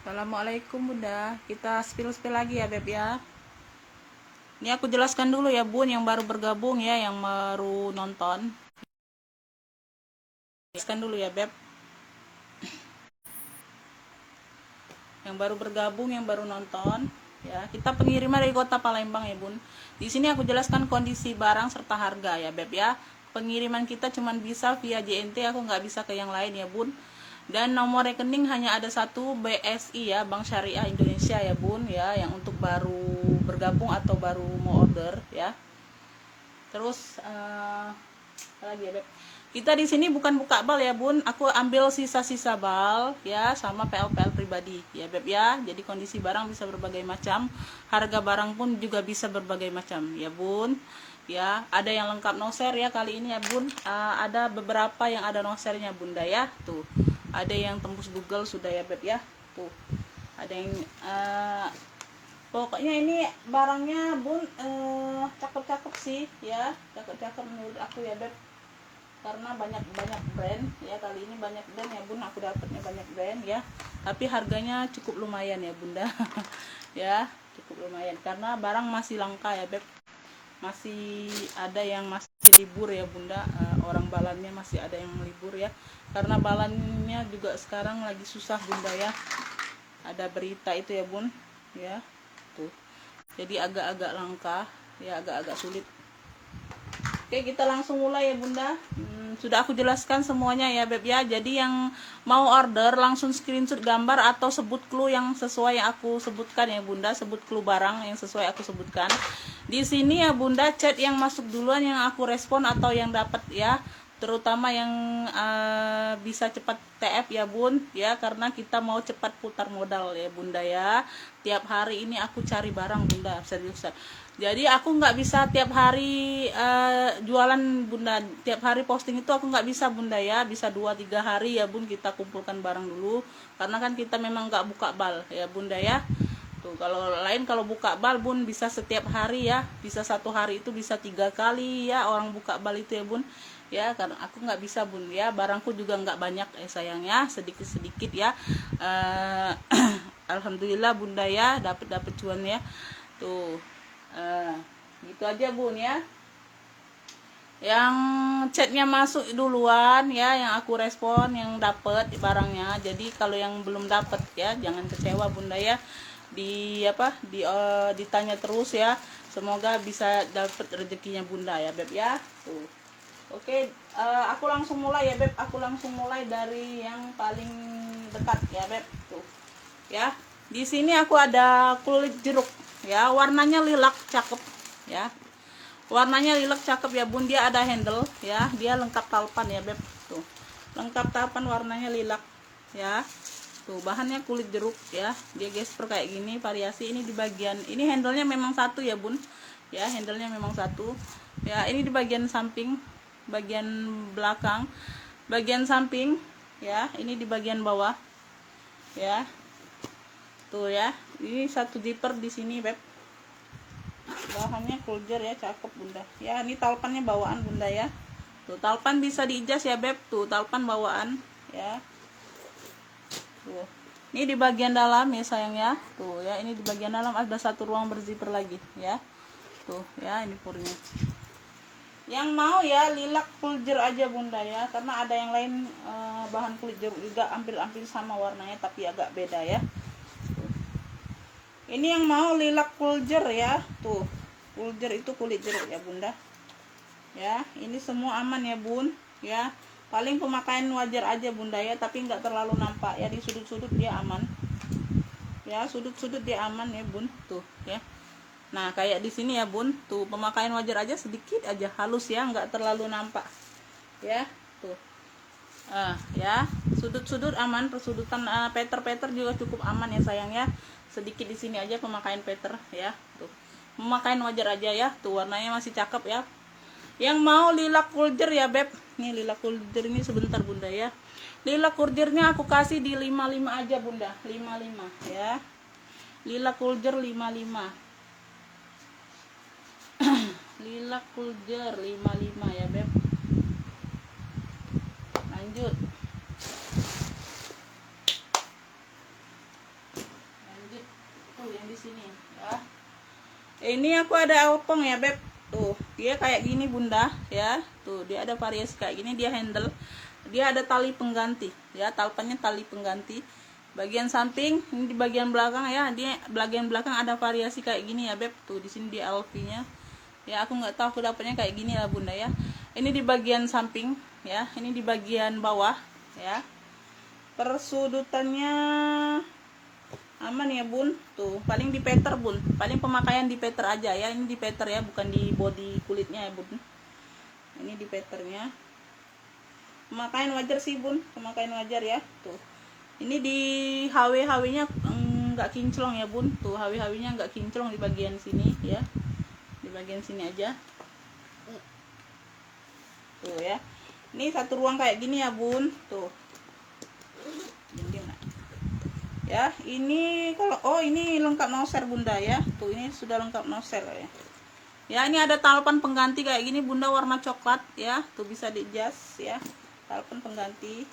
Assalamualaikum Bunda. Kita spill-spill lagi ya Beb ya. Ini aku jelaskan dulu ya Bun yang baru bergabung ya, yang baru nonton. Jelaskan dulu ya Beb. Yang baru bergabung, yang baru nonton ya. Kita pengiriman dari Kota Palembang ya Bun. Di sini aku jelaskan kondisi barang serta harga ya Beb ya. Pengiriman kita cuma bisa via JNT, aku nggak bisa ke yang lain ya Bun. Dan nomor rekening hanya ada satu, BSI ya, Bank Syariah Indonesia ya Bun ya, yang untuk baru bergabung atau baru mau order ya. Terus apa lagi ya Beb? Kita di sini bukan buka bal ya Bun, aku ambil sisa-sisa bal ya, sama PL-PL pribadi ya Beb ya. Jadi kondisi barang bisa berbagai macam, harga barang pun juga bisa berbagai macam ya Bun ya. Ada yang lengkap noser ya kali ini ya Bun. Ada beberapa yang ada nosernya Bunda ya, tuh ada yang tembus Google sudah ya Beb ya, tuh ada yang pokoknya ini barangnya Bun cakep-cakep sih ya, cakep-cakep menurut aku ya Beb, karena banyak brand ya, kali ini banyak brand ya Bun, aku dapatnya banyak brand ya, tapi harganya cukup lumayan ya Bunda ya, cukup lumayan karena barang masih langka ya Beb, masih ada yang masih libur ya Bunda, orang balannya masih ada yang libur ya, karena balannya juga sekarang lagi susah Bunda ya, ada berita itu ya Bun ya, tuh jadi agak-agak langka ya, agak-agak sulit. Oke, kita langsung mulai ya Bunda. Sudah aku jelaskan semuanya ya Beb ya. Jadi yang mau order langsung screenshot gambar atau sebut clue yang sesuai yang aku sebutkan ya Bunda, sebut clue barang yang sesuai aku sebutkan. Di sini ya Bunda, chat yang masuk duluan yang aku respon atau yang dapat ya, terutama yang bisa cepat TF ya Bun ya, karena kita mau cepat putar modal ya Bunda ya. Tiap hari ini aku cari barang Bunda, seriusan. Jadi aku nggak bisa tiap hari jualan Bunda, tiap hari posting itu aku nggak bisa Bunda ya, bisa 2-3 hari ya Bun, kita kumpulkan barang dulu karena kan kita memang nggak buka bal ya Bunda ya. Tuh kalau lain, kalau buka bal Bun bisa setiap hari ya, bisa satu hari itu bisa 3 kali ya orang buka bal itu ya Bun ya, karena aku nggak bisa Bun ya, barangku juga nggak banyak sayangnya, sedikit-sedikit ya. Alhamdulillah Bunda ya, dapat cuan ya tuh. Gitu aja Bun ya, yang chatnya masuk duluan ya, yang aku respon yang dapet barangnya. Jadi kalau yang belum dapet ya jangan kecewa Bunda ya, ditanya terus ya, semoga bisa dapet rezekinya Bunda ya Beb ya tuh. Oke, aku langsung mulai ya Beb, aku langsung mulai dari yang paling dekat ya Beb tuh ya. Di sini aku ada kulit jeruk ya, warnanya lilac cakep ya, warnanya lilac cakep ya Bun, dia ada handle ya, dia lengkap talpan ya Beb tuh, lengkap talpan, warnanya lilac ya tuh, bahannya kulit jeruk ya, dia gesper kayak gini variasi. Ini di bagian ini handlenya memang satu ya Bun ya, handlenya memang satu ya, ini di bagian samping, bagian belakang, bagian samping ya, ini di bagian bawah ya tuh ya. Ini satu zipper di sini Beb, bahannya kuljer ya, cakep Bunda ya. Ini talpannya bawaan Bunda ya, tuh talpan bisa diijas ya Beb, tuh talpan bawaan ya tuh. Ini di bagian dalam ya sayang ya, tuh ya, ini di bagian dalam ada satu ruang berzipper lagi ya tuh ya, ini purnya. Yang mau ya lilac kuljer aja Bunda ya, karena ada yang lain bahan kulit jeruk juga hampir sama warnanya tapi agak beda ya. Ini yang mau lilac kuljer ya, tuh kuljer itu kulit jeruk ya Bunda ya. Ini semua aman ya Bun ya, paling pemakaian wajar aja Bunda ya, tapi nggak terlalu nampak ya, di sudut-sudut dia aman ya, sudut-sudut dia aman ya Bun tuh ya. Nah kayak di sini ya Bun, tuh pemakaian wajar aja, sedikit aja halus ya, nggak terlalu nampak ya tuh. Ya sudut-sudut aman, persudutan peter juga cukup aman ya sayang ya, sedikit di sini aja pemakaian peter ya tuh, pemakaian wajar aja ya tuh, warnanya masih cakep ya. Yang mau lilac kuljer ya Beb, nih lilac kuljer ini sebentar Bunda ya, lilac kuljernya aku kasih di 55 aja Bunda, 55 ya, lilac kuljer 55, lilac kuljer 55 ya Beb. Lanjut, ini aku ada Alpong ya beb. Tuh dia kayak gini bunda ya. Tuh dia ada variasi kayak gini, dia handle, dia ada tali pengganti ya, talpannya tali pengganti. Bagian samping ini di bagian belakang ya, dia bagian belakang ada variasi kayak gini ya beb. Tuh di sini di LV nya ya, aku nggak tahu aku dapatnya kayak gini lah bunda ya. Ini di bagian samping ya, ini di bagian bawah ya. Persudutannya aman ya bun. Tuh paling di peter bun, paling pemakaian di peter aja ya. Ini di peter ya, bukan di body kulitnya ya bun. Ini di peternya. Pemakaian wajar sih bun, pemakaian wajar ya. Tuh ini di HW nya nggak kinclong ya bun. Tuh HW nya nggak kinclong di bagian sini ya, di bagian sini aja. Tuh ya, ini satu ruang kayak gini ya bun. Tuh ya, ini kalau ini lengkap noser bunda ya. Tuh ini sudah lengkap noser ya. Ya ini ada talpan pengganti kayak gini bunda, warna coklat ya. Tuh bisa di-adjust ya, talpan pengganti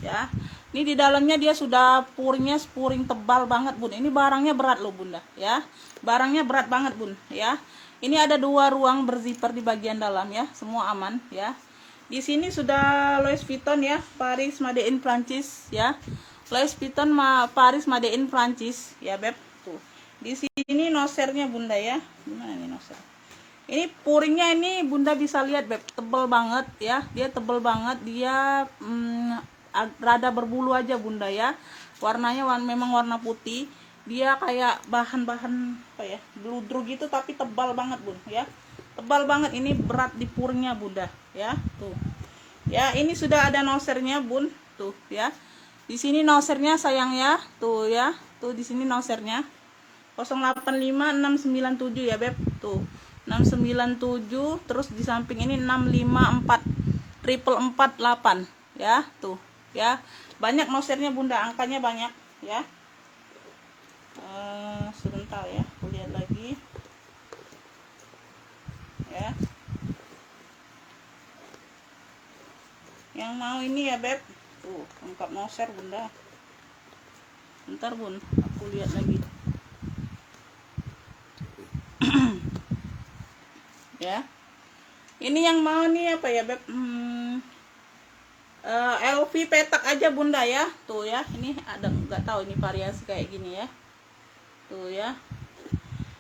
ya. Ini di dalamnya dia sudah puringnya puring tebal banget bun. Ini barangnya berat loh bunda ya, barangnya berat banget bun ya. Ini ada 2 ruang berzipper di bagian dalam ya, semua aman ya. Di sini sudah Louis Vuitton ya, Paris Made in Prancis ya. Louis Vuitton Paris Made in Prancis ya beb. Tuh di sini nosernya bunda ya. Gimana nih noser? Ini puringnya ini bunda bisa lihat beb, tebel banget ya. Dia tebel banget, dia rada berbulu aja bunda ya. Warnanya memang warna putih. Dia kayak bahan-bahan apa ya, bludru gitu, tapi tebal banget bun ya. Tebal banget, ini berat di puringnya bunda ya. Tuh ya, ini sudah ada nosernya bun. Tuh ya, di sini nosernya sayang ya. Tuh ya, tuh di sini nosernya 085697 ya beb. Tuh 697, terus di samping ini 654 448 ya. Tuh ya, banyak nosernya bunda, angkanya banyak ya. Sebentar ya, aku lihat lagi ya. Yang mau ini ya beb, tuh lengkap noser bunda. Bentar bun, aku lihat lagi ya. Ini yang mau nih apa ya beb, LV petak aja bunda ya. Tuh ya, ini ada nggak tahu ini variasi kayak gini ya. Tuh ya,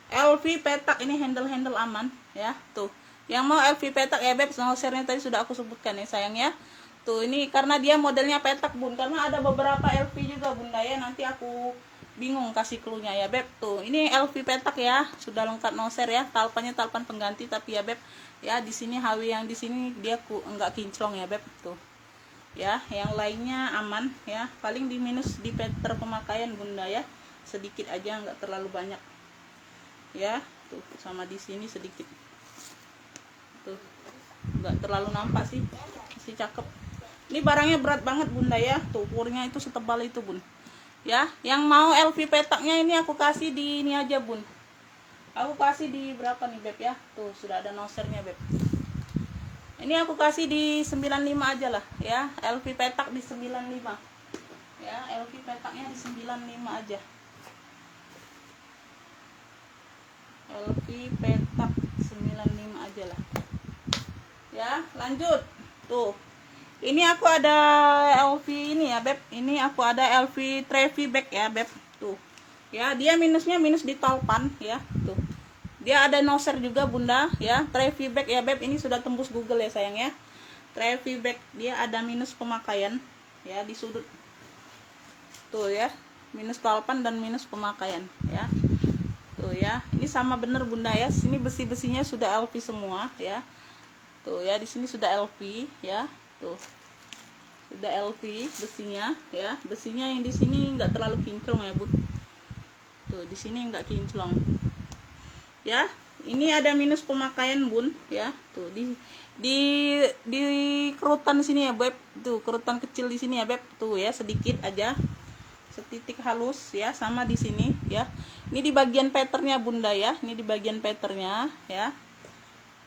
LV petak, ini handle aman ya. Tuh yang mau LV petak ya beb, nosernya tadi sudah aku sebutkan ya sayang ya. Tuh ini karena dia modelnya petak bun, karena ada beberapa LV juga bunda ya, nanti aku bingung kasih cluenya ya beb. Tuh ini LV petak ya, sudah lengkap noser ya, talpannya talpan pengganti tapi ya beb ya. Di sini HW yang di sini dia enggak kinclong ya beb. Tuh ya, yang lainnya aman ya, paling di minus di peter pemakaian bunda ya, sedikit aja, nggak terlalu banyak ya. Tuh sama di sini sedikit, tuh nggak terlalu nampak sih, masih cakep. Ini barangnya berat banget bunda ya. Tuh puringnya itu setebal itu bun ya. Yang mau LV petaknya ini aku kasih di ini aja bun, aku kasih di berapa nih beb ya. Tuh sudah ada nosernya beb, ini aku kasih di 95 aja lah ya. LV petak di 95 ya, LV petaknya di 95 aja. LV petak 95 aja lah ya. Lanjut, tuh ini aku ada LV ini ya beb, ini aku ada LV Trevi bag ya beb. Tuh ya, dia minusnya minus di talpan ya. Tuh dia ada noser juga bunda ya, Trevi bag ya beb. Ini sudah tembus Google ya sayang ya, Trevi bag. Dia ada minus pemakaian ya di sudut. Tuh ya, minus talpan dan minus pemakaian ya. Tuh ya, ini sama bener bunda ya. Sini besi-besinya sudah LV semua ya. Tuh ya, di sini sudah LV ya. Tuh sudah LV besinya ya. Besinya yang di sini nggak terlalu kinclong ya bun. Tuh di sini nggak kinclong ya. Ini ada minus pemakaian bun ya. Tuh di kerutan sini ya beb. Tuh kerutan kecil di sini ya beb. Tuh ya, sedikit aja, setitik halus ya. Sama di sini ya. Ini di bagian patternnya bunda ya, ini di bagian patternnya ya.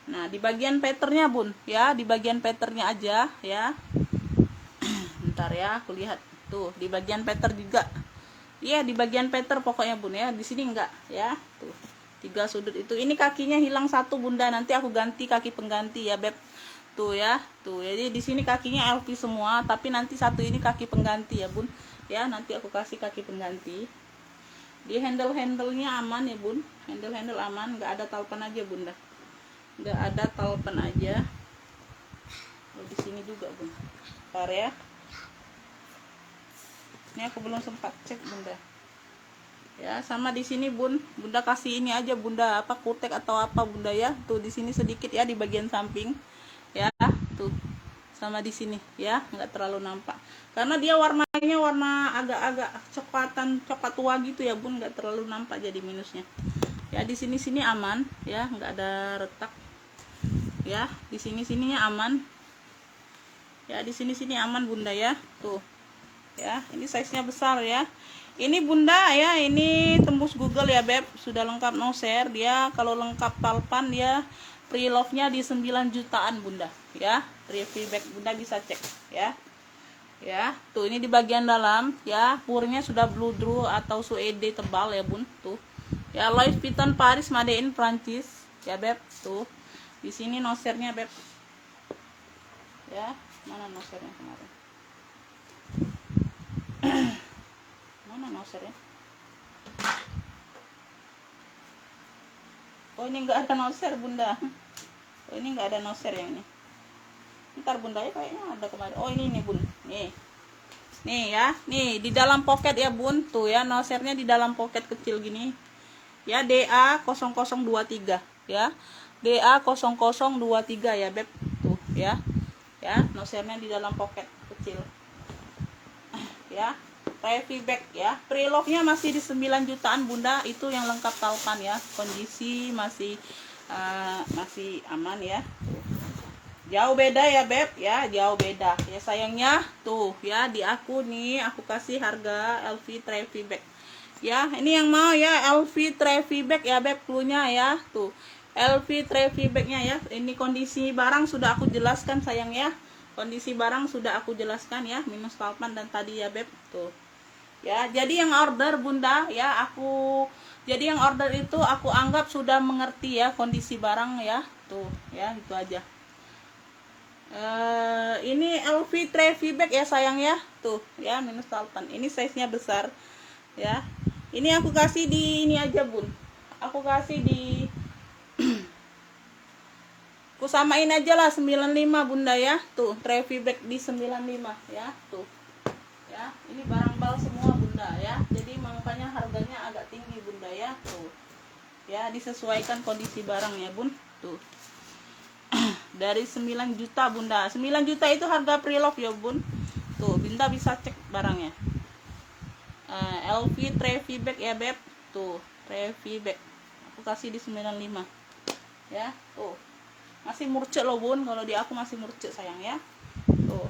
Nah di bagian patternnya bun ya, di bagian patternnya aja ya. Bentar ya, aku lihat. Tuh di bagian pattern juga. Iya di bagian pattern pokoknya bun ya. Di sini enggak ya. Tuh 3 sudut itu. Ini kakinya hilang satu bunda, nanti aku ganti kaki pengganti ya beb. Tuh ya, tuh. Jadi di sini kakinya LV semua, tapi nanti satu ini kaki pengganti ya bun. Ya, nanti aku kasih kaki pengganti. Di handle-handlenya aman ya bun, handle aman, nggak ada talpan aja bunda, nggak ada talpan aja. Oh, di sini juga bun, bentar ya. Ini aku belum sempat cek bunda. Ya, sama di sini bun, bunda kasih ini aja bunda, apa kutek atau apa bunda ya. Tuh di sini sedikit ya di bagian samping. Ya, tuh. Sama di sini ya, nggak terlalu nampak. Karena dia warnanya warna agak-agak coklat tua gitu ya bun, nggak terlalu nampak jadi minusnya. Ya di sini aman ya, nggak ada retak. Ya, di sininya aman. Ya, di sini aman bunda ya. Tuh. Ya, ini size-nya besar ya. Ini bunda ya, ini tembus Google ya beb, sudah lengkap no share. Dia kalau lengkap talpan dia pre-love-nya di 9 jutaan bunda ya. Review back bunda bisa cek ya. Ya, tuh ini di bagian dalam ya, purnya sudah blue drew atau suede tebal ya bun. Tuh. Ya, Louis Vuitton Paris made in Prancis ya beb. Tuh. Di sini nosernya beb. Ya, mana nosernya kemarin? Mana nosernya? Oh, ini enggak ada noser bunda. Oh, ini enggak ada noser yang ini. Ntar bunda ya kayaknya ada kemarin. Oh, ini bun. Nih ya, nih di dalam pocket ya bun. Tuh ya, nosernya di dalam pocket kecil gini. Ya, DA0023 ya. DA0023 ya beb. Tuh ya. Ya, nosernya di dalam pocket kecil. Ya, review back ya. Pre-love-nya masih di 9 jutaan bunda, itu yang lengkap talpan ya. Kondisi masih aman ya. Jauh beda ya beb ya, jauh beda ya sayangnya. Tuh ya, di aku nih aku kasih harga LV Trevi bag ya. Ini yang mau ya LV Trevi bag ya beb, cluenya ya. Tuh LV Trevi bagnya ya. Ini kondisi barang sudah aku jelaskan sayang ya, kondisi barang sudah aku jelaskan ya, minus talpan dan tadi ya beb. Tuh ya, jadi yang order bunda ya, jadi yang order itu aku anggap sudah mengerti ya kondisi barang ya. Tuh ya, itu aja. Ini LV Trevi bag ya sayang ya. Tuh ya, minus talpan. Ini size nya besar ya. Ini aku kasih di ini aja bun, aku kasih di aku samain aja lah 95 bunda ya. Tuh Trevi bag di 95 ya. Tuh ya, ini barang bal semua bunda ya, jadi makanya harganya agak tinggi bunda ya. Tuh ya, disesuaikan kondisi barang ya bun. Tuh dari 9 juta bunda, 9 juta itu harga pre-love ya bun. Tuh bunda bisa cek barangnya. LV Trevi bag ya beb. Tuh Trevi bag aku kasih di 95 ya. Tuh masih murce loh bun, kalau di aku masih murce sayang ya. Tuh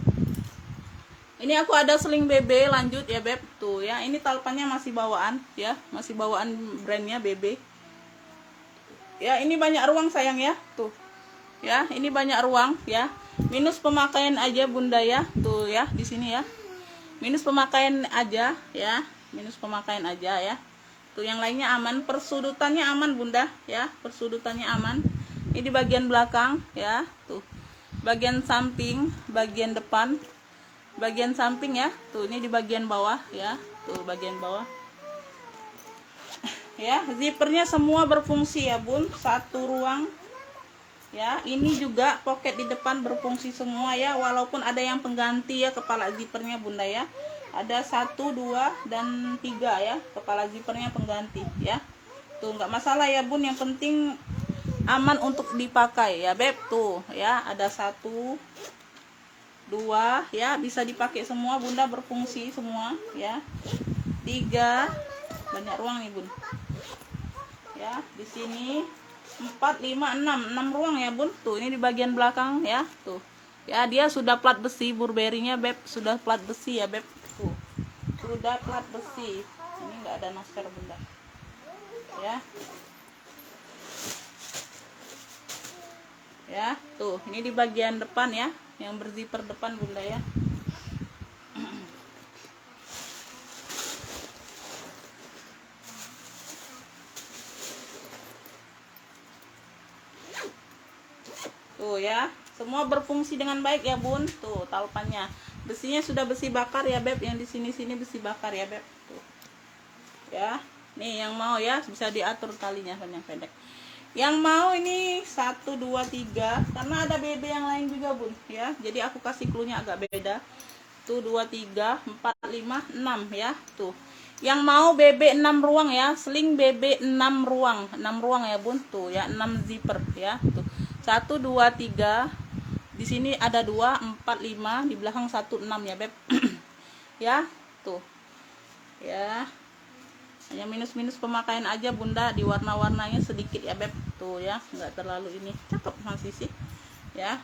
ini aku ada seling BB lanjut ya beb. Tuh ya, ini talpannya masih bawaan ya, masih bawaan brandnya BB ya. Ini banyak ruang sayang ya. Tuh ya, ini banyak ruang ya, minus pemakaian aja bunda ya. Tuh ya, di sini ya minus pemakaian aja ya, minus pemakaian aja ya. Tuh yang lainnya aman, persudutannya aman bunda ya, persudutannya aman. Ini di bagian belakang ya. Tuh bagian samping, bagian depan, bagian samping ya. Tuh ini di bagian bawah ya. Tuh bagian bawah ya, zippernya semua berfungsi ya bun, satu ruang ya. Ini juga pocket di depan berfungsi semua ya, walaupun ada yang pengganti ya kepala zippernya bunda ya. Ada 1, 2, dan 3 ya kepala zippernya pengganti ya. Tuh nggak masalah ya bun, yang penting aman untuk dipakai ya beb. Tuh ya, ada 1, 2 ya, bisa dipakai semua bunda, berfungsi semua ya. 3, banyak ruang nih bun ya. Di sini 4, 5, 6 ruang ya bun. Tuh ini di bagian belakang ya. Tuh ya, dia sudah plat besi, Burberry-nya beb, sudah plat besi ya beb. Tuh sudah plat besi, ini enggak ada noster bunda ya. Ya tuh, ini di bagian depan ya, yang berzipper depan bunda ya. Tuh ya, semua berfungsi dengan baik ya bun. Tuh talpannya, besinya sudah besi bakar ya beb, yang di sini besi bakar ya beb. Tuh ya, nih yang mau ya bisa diatur talinya panjang pendek. Yang mau ini 1 2 3, karena ada BB yang lain juga bun ya, jadi aku kasih cluenya agak beda. Tuh 2 3 4 5 6 ya. Tuh yang mau BB 6 ruang ya, sling BB 6 ruang, 6 ruang ya bun. Tuh ya, 6 zipper ya. Tuh 1 2 3, di sini ada 2 4 5, di belakang 1 6 ya beb. Ya tuh ya, hanya minus pemakaian aja bunda, di warna-warnanya sedikit ya beb. Tuh ya, nggak terlalu ini, cakep masih sih ya.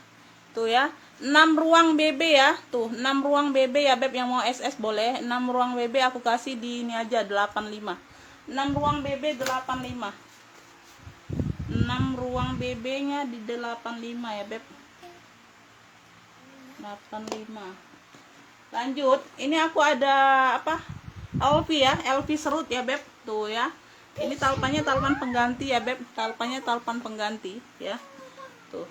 Tuh ya, 6 ruang BB ya. Tuh 6 ruang BB ya beb, yang mau SS boleh. 6 ruang BB aku kasih di ini aja 85. 6 ruang BB 85. 6 ruang BB nya di 85 ya beb. 85. Lanjut, ini aku ada apa, LV ya, LV serut ya beb. Tuh ya, ini talpannya talpan pengganti ya beb, talpannya talpan pengganti ya. Tuh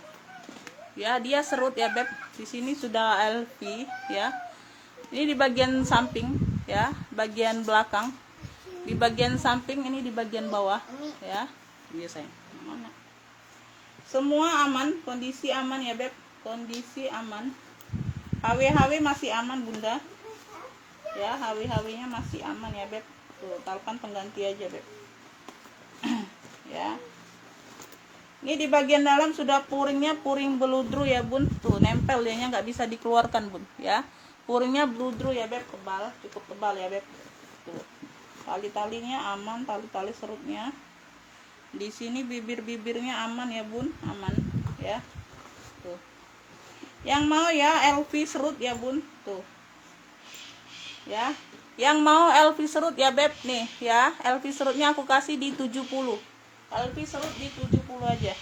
ya, dia serut ya beb. Di sini sudah LV ya. Ini di bagian samping ya, bagian belakang, di bagian samping, ini di bagian bawah ya. Iya sayang, mana? Semua aman, kondisi aman ya beb, kondisi aman. HW masih aman bunda ya, HW nya masih aman ya beb. Tuh talpan pengganti aja beb. Ya, ini di bagian dalam sudah puringnya, puring beludru ya bun. Tuh nempel dianya, nggak bisa dikeluarkan bun ya. Puringnya beludru ya beb, tebal, cukup tebal ya beb. Tuh tali-talinya aman, tali-tali serutnya. Di sini bibir-bibirnya aman ya bun, aman ya. Tuh yang mau ya LV serut ya bun. Tuh ya, yang mau LV serut ya beb nih ya. LV serutnya aku kasih di 70. LV serut di 70 aja.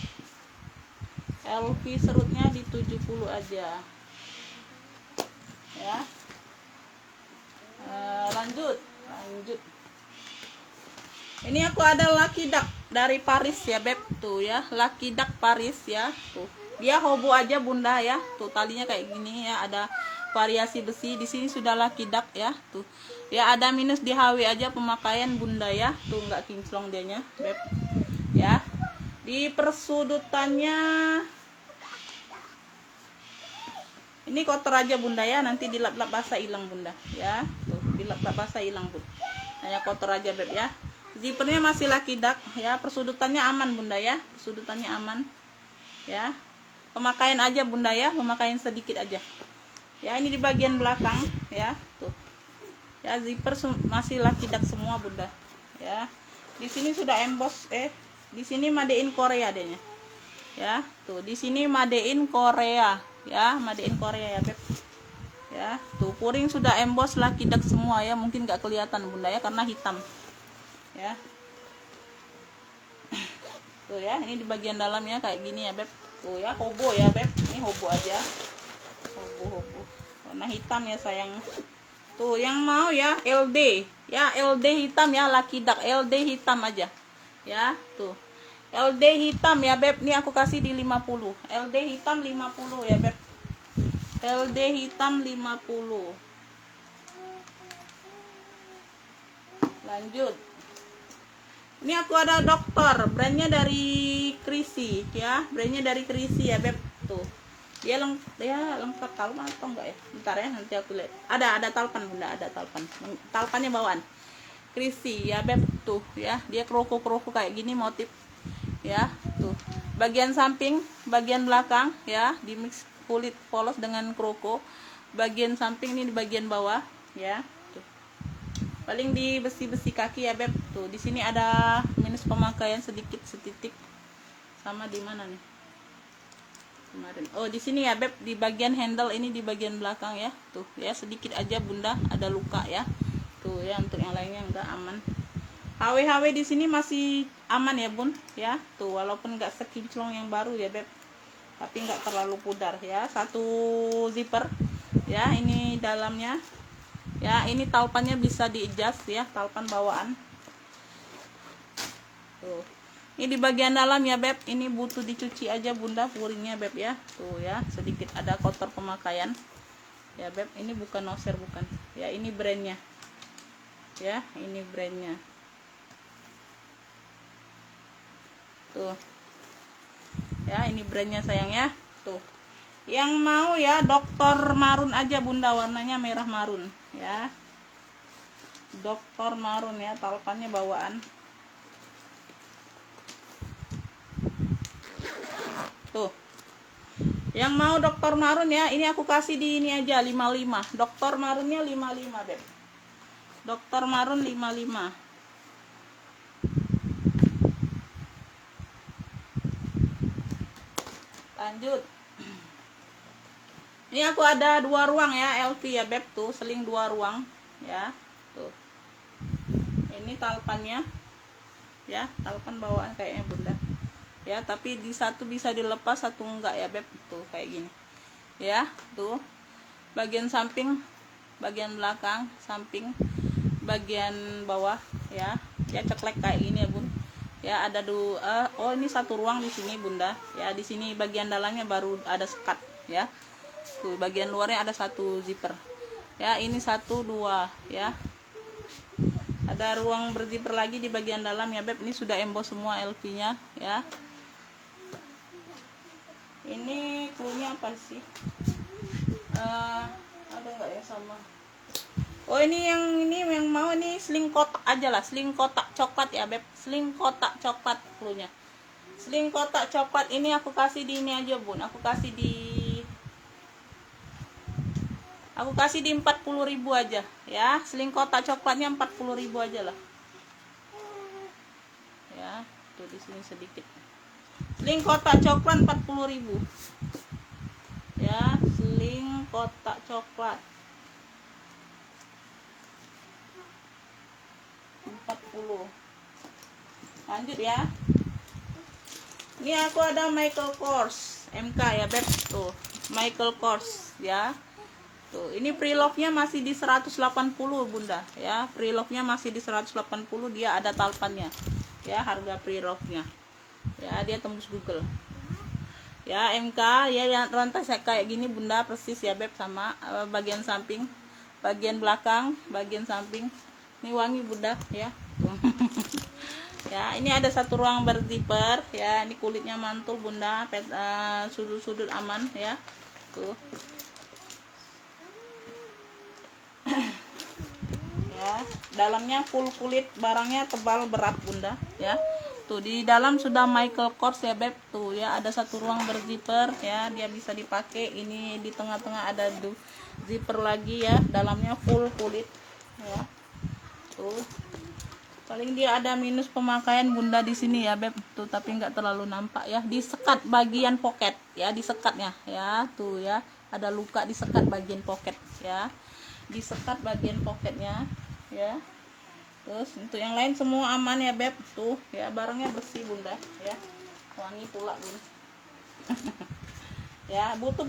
LV serutnya di 70 aja ya. Lanjut. Ini aku ada Lucky Duck dari Paris ya beb. Tuh ya, Lucky Duck Paris ya. Tuh dia hobo aja bunda ya. Tuh talinya kayak gini ya, ada variasi besi. Di sini sudah Lucky Duck ya. Tuh ya, ada minus di HW aja pemakaian bunda ya. Tuh nggak kinclong dianya beb ya. Di persudutannya ini kotor aja bunda ya, nanti dilap-lap basah hilang bunda ya. Tuh dilap-lap basah hilang bun, hanya kotor aja beb ya. Zippernya masih Lucky Duck ya, persudutannya aman bunda ya, persudutannya aman ya. Pemakaian aja bunda ya, pemakaian sedikit aja ya. Ini di bagian belakang ya. Tuh ya, zipper masih Lucky Duck semua bunda ya. Di sini sudah emboss, di sini made in Korea adanya ya. Tuh di sini made in Korea ya, made in Korea ya beb ya. Tuh puring sudah emboss Lucky Duck semua ya, mungkin nggak kelihatan bunda ya karena hitam ya. Tuh ya, ini di bagian dalamnya kayak gini ya beb. Tuh ya, hobo ya beb, ini hobo aja, hobo warna hitam ya sayang. Tuh yang mau ya LD ya, LD hitam ya, Lucky Duck LD hitam aja ya. Tuh LD hitam ya beb, ini aku kasih di 50. LD hitam 50 ya beb, LD hitam 50. Lanjut, ini aku ada dokter, brandnya dari Krisi ya, brandnya dari Krisi ya beb. Tuh dia lengkap talpan atau enggak ya, bentar ya nanti aku lihat. Ada talpan bunda, ada talpannya bawaan Krisi ya beb. Tuh ya, dia kroko kayak gini motif ya. Tuh bagian samping, bagian belakang ya, di mix kulit polos dengan kroko. Bagian samping ini di bagian bawah ya. Tuh paling di besi-besi kaki ya beb. Tuh di sini ada minus pemakaian sedikit setitik. Sama di mana nih kemarin, oh di sini ya beb, di bagian handle ini di bagian belakang ya. Tuh ya, sedikit aja bunda, ada luka ya. Tuh ya, untuk yang lainnya enggak, aman. HW di sini masih aman ya bun ya. Tuh walaupun enggak sekinclong yang baru ya beb, tapi enggak terlalu pudar ya. Satu zipper ya, ini dalamnya ya. Ini talpannya bisa di adjust ya, talpan bawaan. Tuh Ini di bagian dalam ya beb, ini butuh dicuci aja bunda puringnya beb ya. Tuh ya, sedikit ada kotor pemakaian ya beb. Ini bukan noser, bukan ya, ini brandnya ya, ini brandnya tuh ya, ini brandnya sayang ya. Tuh, yang mau ya Dr. Marun aja bunda, warnanya merah marun ya, Dr. Marun ya, talpannya bawaan tuh. Yang mau Dr. Marun ya, ini aku kasih di ini aja 55. Dr. Marunnya 55 beb, Dr. Marun 55. Lanjut, ini aku ada 2 ruang ya, LV ya beb, tuh seling 2 ruang ya. Tuh, ini talpannya ya, talpan bawaan kayaknya bunda ya, tapi di satu bisa dilepas, satu enggak ya beb. Tuh kayak gini ya. Tuh bagian samping, bagian belakang, samping, bagian bawah ya, ya ceklek kayak gini ya bun ya. Ada oh ini satu ruang di sini bunda ya, di sini bagian dalamnya baru ada sekat ya. Tuh bagian luarnya ada satu zipper ya, ini 1 2 ya. Ada ruang berzipper lagi di bagian dalam ya beb. Ini sudah emboss semua LV nya ya. Ini cluenya apa sih? Ada nggak ya sama? Oh ini yang mau ini sling kotak aja lah, sling kotak coklat ya beb, sling kotak coklat cluenya. Sling kotak coklat ini aku kasih di ini aja bun, aku kasih di 40.000 aja ya. Sling kotak coklatnya 40.000 aja lah ya. Tuh di sini sedikit. Sling kotak coklat 40.000 ya, sling kotak coklat 40. Lanjut ya, ini aku ada Michael Kors MK ya beb. Tuh Michael Kors ya. Tuh ini prelovenya masih di 180 bunda ya, prelovenya masih di 180. Dia ada talpannya ya, harga prelovenya ya, dia tembus Google ya. MK ya, yang rantai kayak gini bunda, persis ya beb, sama bagian samping, bagian belakang, bagian samping. Ini wangi bunda ya. Ya ini ada satu ruang berzipper ya, ini kulitnya mantul bunda, sudut-sudut aman ya. Tuh ya, dalamnya full kulit, barangnya tebal berat bunda ya. Tuh di dalam sudah Michael Kors ya beb. Tuh ya, ada satu ruang berzipper ya, dia bisa dipakai. Ini di tengah-tengah ada zipper lagi ya, dalamnya full kulit ya. Tuh paling dia ada minus pemakaian bunda di sini ya beb. Tuh tapi nggak terlalu nampak ya, di sekat bagian pocket ya, di sekatnya ya. Tuh ya, ada luka di sekat bagian pocket ya, di sekat bagian pocketnya ya. Terus untuk yang lain semua aman ya beb. Tuh ya, barangnya bersih bunda ya, wangi pula bun. Ya butuh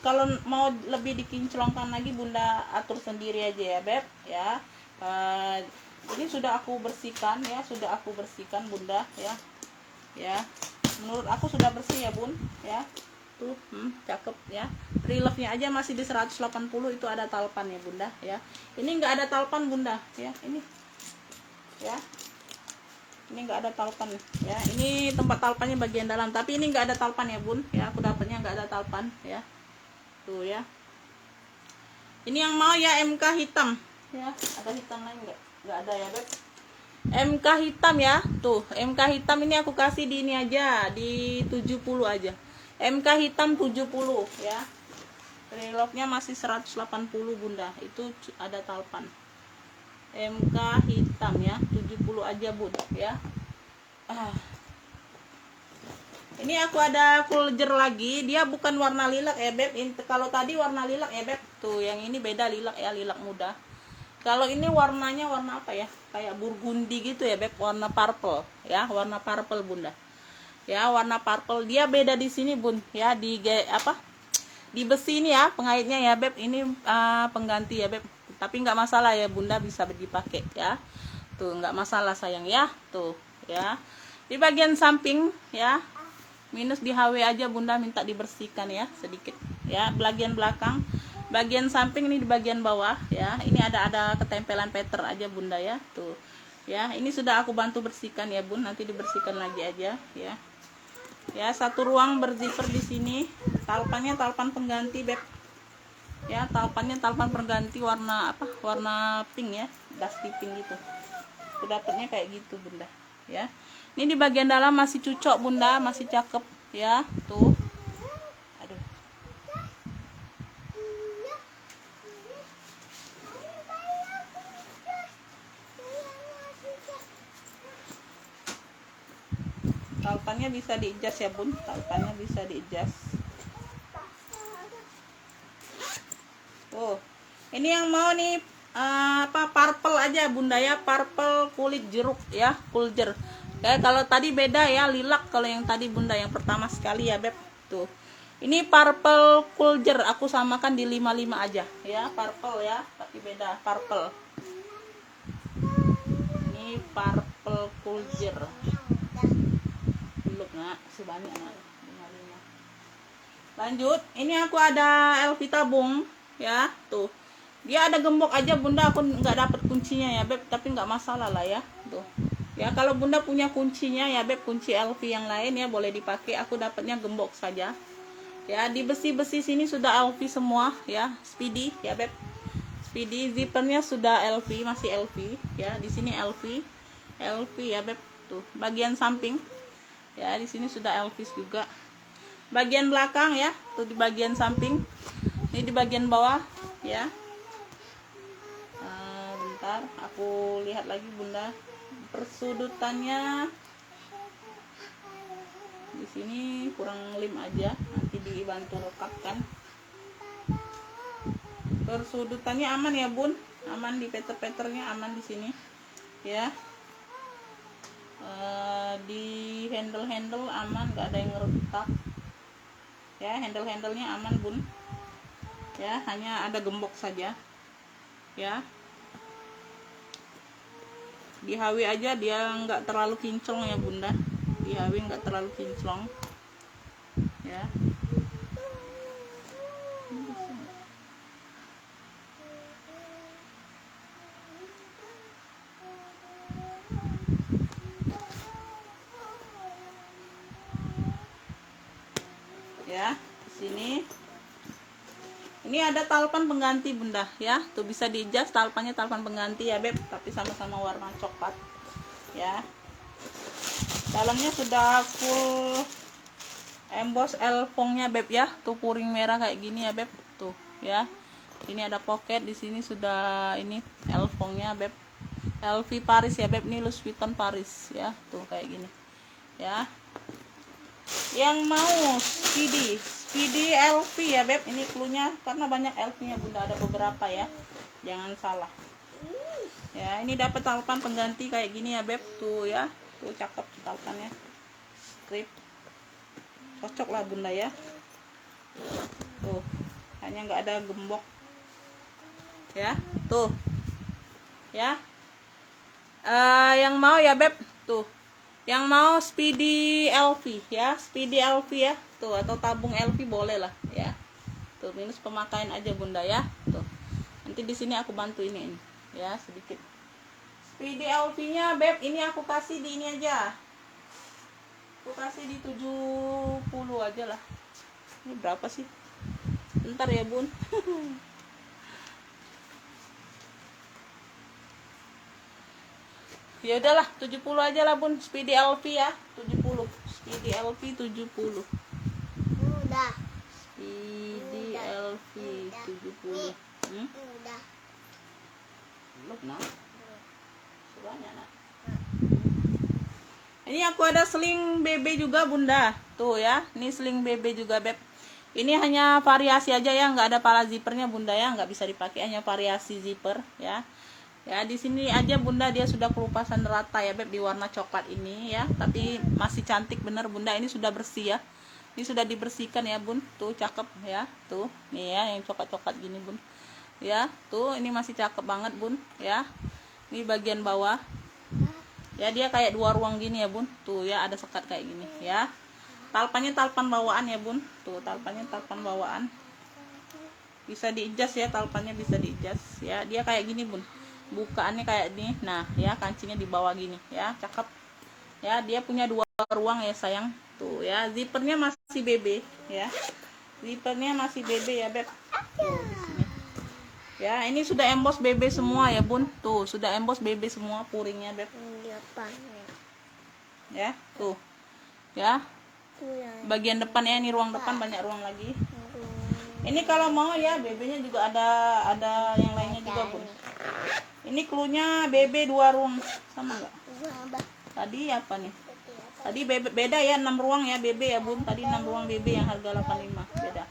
kalau mau lebih dikinclongkan lagi bunda atur sendiri aja ya beb ya. Ini sudah aku bersihkan ya, sudah aku bersihkan bunda ya. Ya menurut aku sudah bersih ya bun ya. Tuh cakep ya. Prelovenya aja masih di 180, itu ada talpan ya bunda ya. Ini enggak ada talpan bunda ya, ini ya, ini enggak ada talpan ya. Ini tempat talpannya bagian dalam, tapi ini enggak ada talpan ya bun ya, aku dapatnya enggak ada talpan ya. Tuh ya, ini yang mau ya MK hitam ya. Ada hitam lain enggak ada ya beb. MK hitam ya. Tuh MK hitam ini aku kasih di ini aja, di 70 aja. MK hitam 70 ya. Prelovenya masih 180 bunda, itu ada talpan. MK hitam ya, 70 aja bun ya. Ini aku ada kuljer lagi, dia bukan warna lilac ya beb. Kalau tadi warna lilac ya beb. Tuh yang ini beda, lilac ya, lilac muda. Kalau ini warnanya warna apa ya, kayak burgundi gitu ya beb, warna purple ya, warna purple bunda ya, warna purple. Dia beda di sini bun ya, di di besi ini ya, pengaitnya ya beb. Ini pengganti ya beb, tapi nggak masalah ya bunda, bisa dipakai ya. Tuh nggak masalah sayang ya. Tuh ya, Di bagian samping ya, minus di HW aja bunda minta dibersihkan ya sedikit ya. Bagian belakang, bagian samping ini di bagian bawah ya, ini ada ketempelan peter aja bunda ya, tuh ya. Ini sudah aku bantu bersihkan ya bun, nanti dibersihkan lagi aja ya. Ya, satu ruang berzipper di sini. Talpannya talpan pengganti beb ya, talpannya talpan pengganti warna apa, warna pink ya, dusty pink gitu. Aku dapatnya kayak gitu bunda ya. Ini di bagian dalam masih cucok bunda, masih cakep ya, tuh. Aduh. Talpannya bisa di-adjust ya bun, talpannya bisa di-adjust. Oh, ini yang mau nih apa, purple aja bunda ya, purple kulit jeruk ya, kuljer. Kayak kalau tadi beda ya, lilac kalau yang tadi bunda yang pertama sekali ya beb. Tuh, ini purple kuljer aku samakan di 55 aja ya, purple ya, tapi beda purple. Ini purple kuljer. Belum nak sebanyak nak 55. Lanjut, ini aku ada LV tabung ya, tuh. Dia ada gembok aja bunda, aku nggak dapat kuncinya ya beb, tapi nggak masalah lah ya, tuh. Ya kalau bunda punya kuncinya ya beb, kunci LV yang lain ya boleh dipakai, aku dapatnya gembok saja. Ya, di besi-besi sini sudah LV semua ya, Speedy ya beb. Speedy, zippernya sudah LV, masih LV ya, di sini LV ya beb, tuh. Bagian samping ya, di sini sudah LV juga. Bagian belakang ya, tuh di bagian samping. Ini di bagian bawah ya. Bentar, aku lihat lagi bunda. Persudutannya di sini kurang lem aja, nanti dibantu rekatkan. Persudutannya aman ya bun, aman di peter-peternya, aman di sini ya. Di handle aman, nggak ada yang retak ya, handle-handlenya aman bun ya, hanya ada gembok saja ya. Di HW aja dia nggak terlalu kinclong ya bunda, di HW nggak terlalu kinclong ya. Ya, di sini ini ada talpan pengganti bunda ya, tuh bisa di-adjust talpannya, talpan pengganti ya beb, tapi sama-sama warna coklat ya. Dalamnya sudah full emboss elfongnya beb ya, tuh puring merah kayak gini ya beb, tuh ya. Ini ada pocket, di sini sudah ini elfongnya beb, LV Paris ya beb, nih Louis Vuitton Paris ya, tuh kayak gini ya. Yang mau Speedy LV ya beb, ini cluenya karena banyak LV nya bunda, ada beberapa ya, jangan salah ya. Ini dapat talpan pengganti kayak gini ya beb, tuh ya, tuh cakep talpannya, strip, cocok lah bunda ya, tuh hanya nggak ada gembok ya, tuh ya. Yang mau ya beb, tuh yang mau Speedy LV ya, Speedy LV ya, tuh, atau tabung LV boleh lah ya, tuh. Minus pemakaian aja bunda ya, tuh. Nanti di sini aku bantu ini ya sedikit. Speedy LV nya beb, ini aku kasih di ini aja, aku kasih di 70 aja lah. Ini berapa sih, bentar ya bun. Ya udahlah 70 aja lah bun, Speedy LV ya, 70. Speedy LV 70. Udah. Speedy LV 70. Udah. Belum nak. Sebanyak nak. Ini aku ada sling BB juga bunda, tuh ya. Ini sling BB juga beb. Ini hanya variasi aja ya, nggak ada pala zippernya bunda ya, nggak bisa dipakai, hanya variasi zipper ya. Ya, di sini aja bunda dia sudah kelupasan rata ya beb, di warna coklat ini ya, tapi masih cantik bener bunda. Ini sudah bersih ya, ini sudah dibersihkan ya bun, tuh cakep ya, tuh nih ya yang coklat-coklat gini bun ya, tuh ini masih cakep banget bun ya. Ini bagian bawah Ya dia kayak 2 ruang gini ya bun, tuh ya ada sekat kayak gini ya. Talpannya talpan bawaan ya bun, tuh talpannya talpan bawaan, bisa diijas ya, talpannya bisa diijas ya. Dia kayak gini bun, bukaannya kayak ini. Nah ya, kancingnya di bawah gini ya, cakep ya. Dia punya 2 ruang ya sayang, tuh ya. Zippernya masih BB ya, zippernya masih BB ya beb, tuh di sini ya. Ini sudah emboss BB semua ya bun, tuh sudah emboss BB semua puringnya beb ya, tuh ya. Bagian depan ya, ini ruang depan, banyak ruang lagi. Ini kalau mau ya BB-nya juga ada yang lainnya juga bun. Ini cluenya BB 2 ruang, sama enggak? Tadi apa nih? Tadi BB, beda ya, 6 ruang ya BB ya bun. Tadi 6 ruang BB yang harga 85, beda.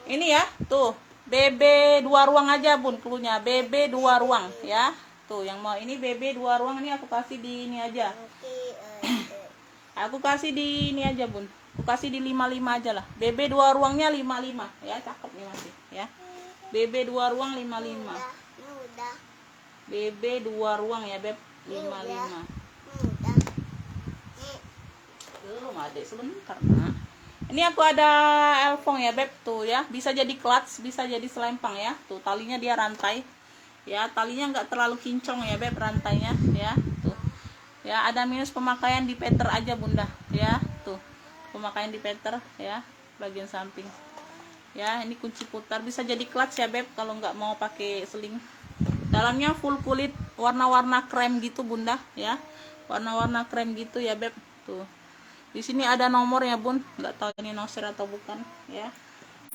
Ini ya, tuh BB 2 ruang aja bun, cluenya BB 2 ruang ya. Tuh yang mau ini BB 2 ruang, ini aku kasih di ini aja. Aku kasih di ini aja bun, aku kasih di 55 aja lah. BB 2 ruangnya 55 ya, cakep nih masih ya. BB 2 ruang 55. BB 2 ruang ya beb, 55. Belum ada sebentar nak. Ini aku ada elfong ya beb, tuh ya, bisa jadi clutch, bisa jadi selempang ya. Tuh talinya dia rantai ya, talinya nggak terlalu kinclong ya beb, rantainya ya. Tuh ya, ada minus pemakaian di peter aja bunda ya. Tuh pemakaian di peter ya, bagian samping ya. Ini kunci putar, bisa jadi clutch ya beb kalau nggak mau pakai seling. Dalamnya full kulit warna-warna krem gitu bunda ya, warna-warna krem gitu ya beb. Tuh di sini ada nomornya bun, nggak tahu ini noser atau bukan ya.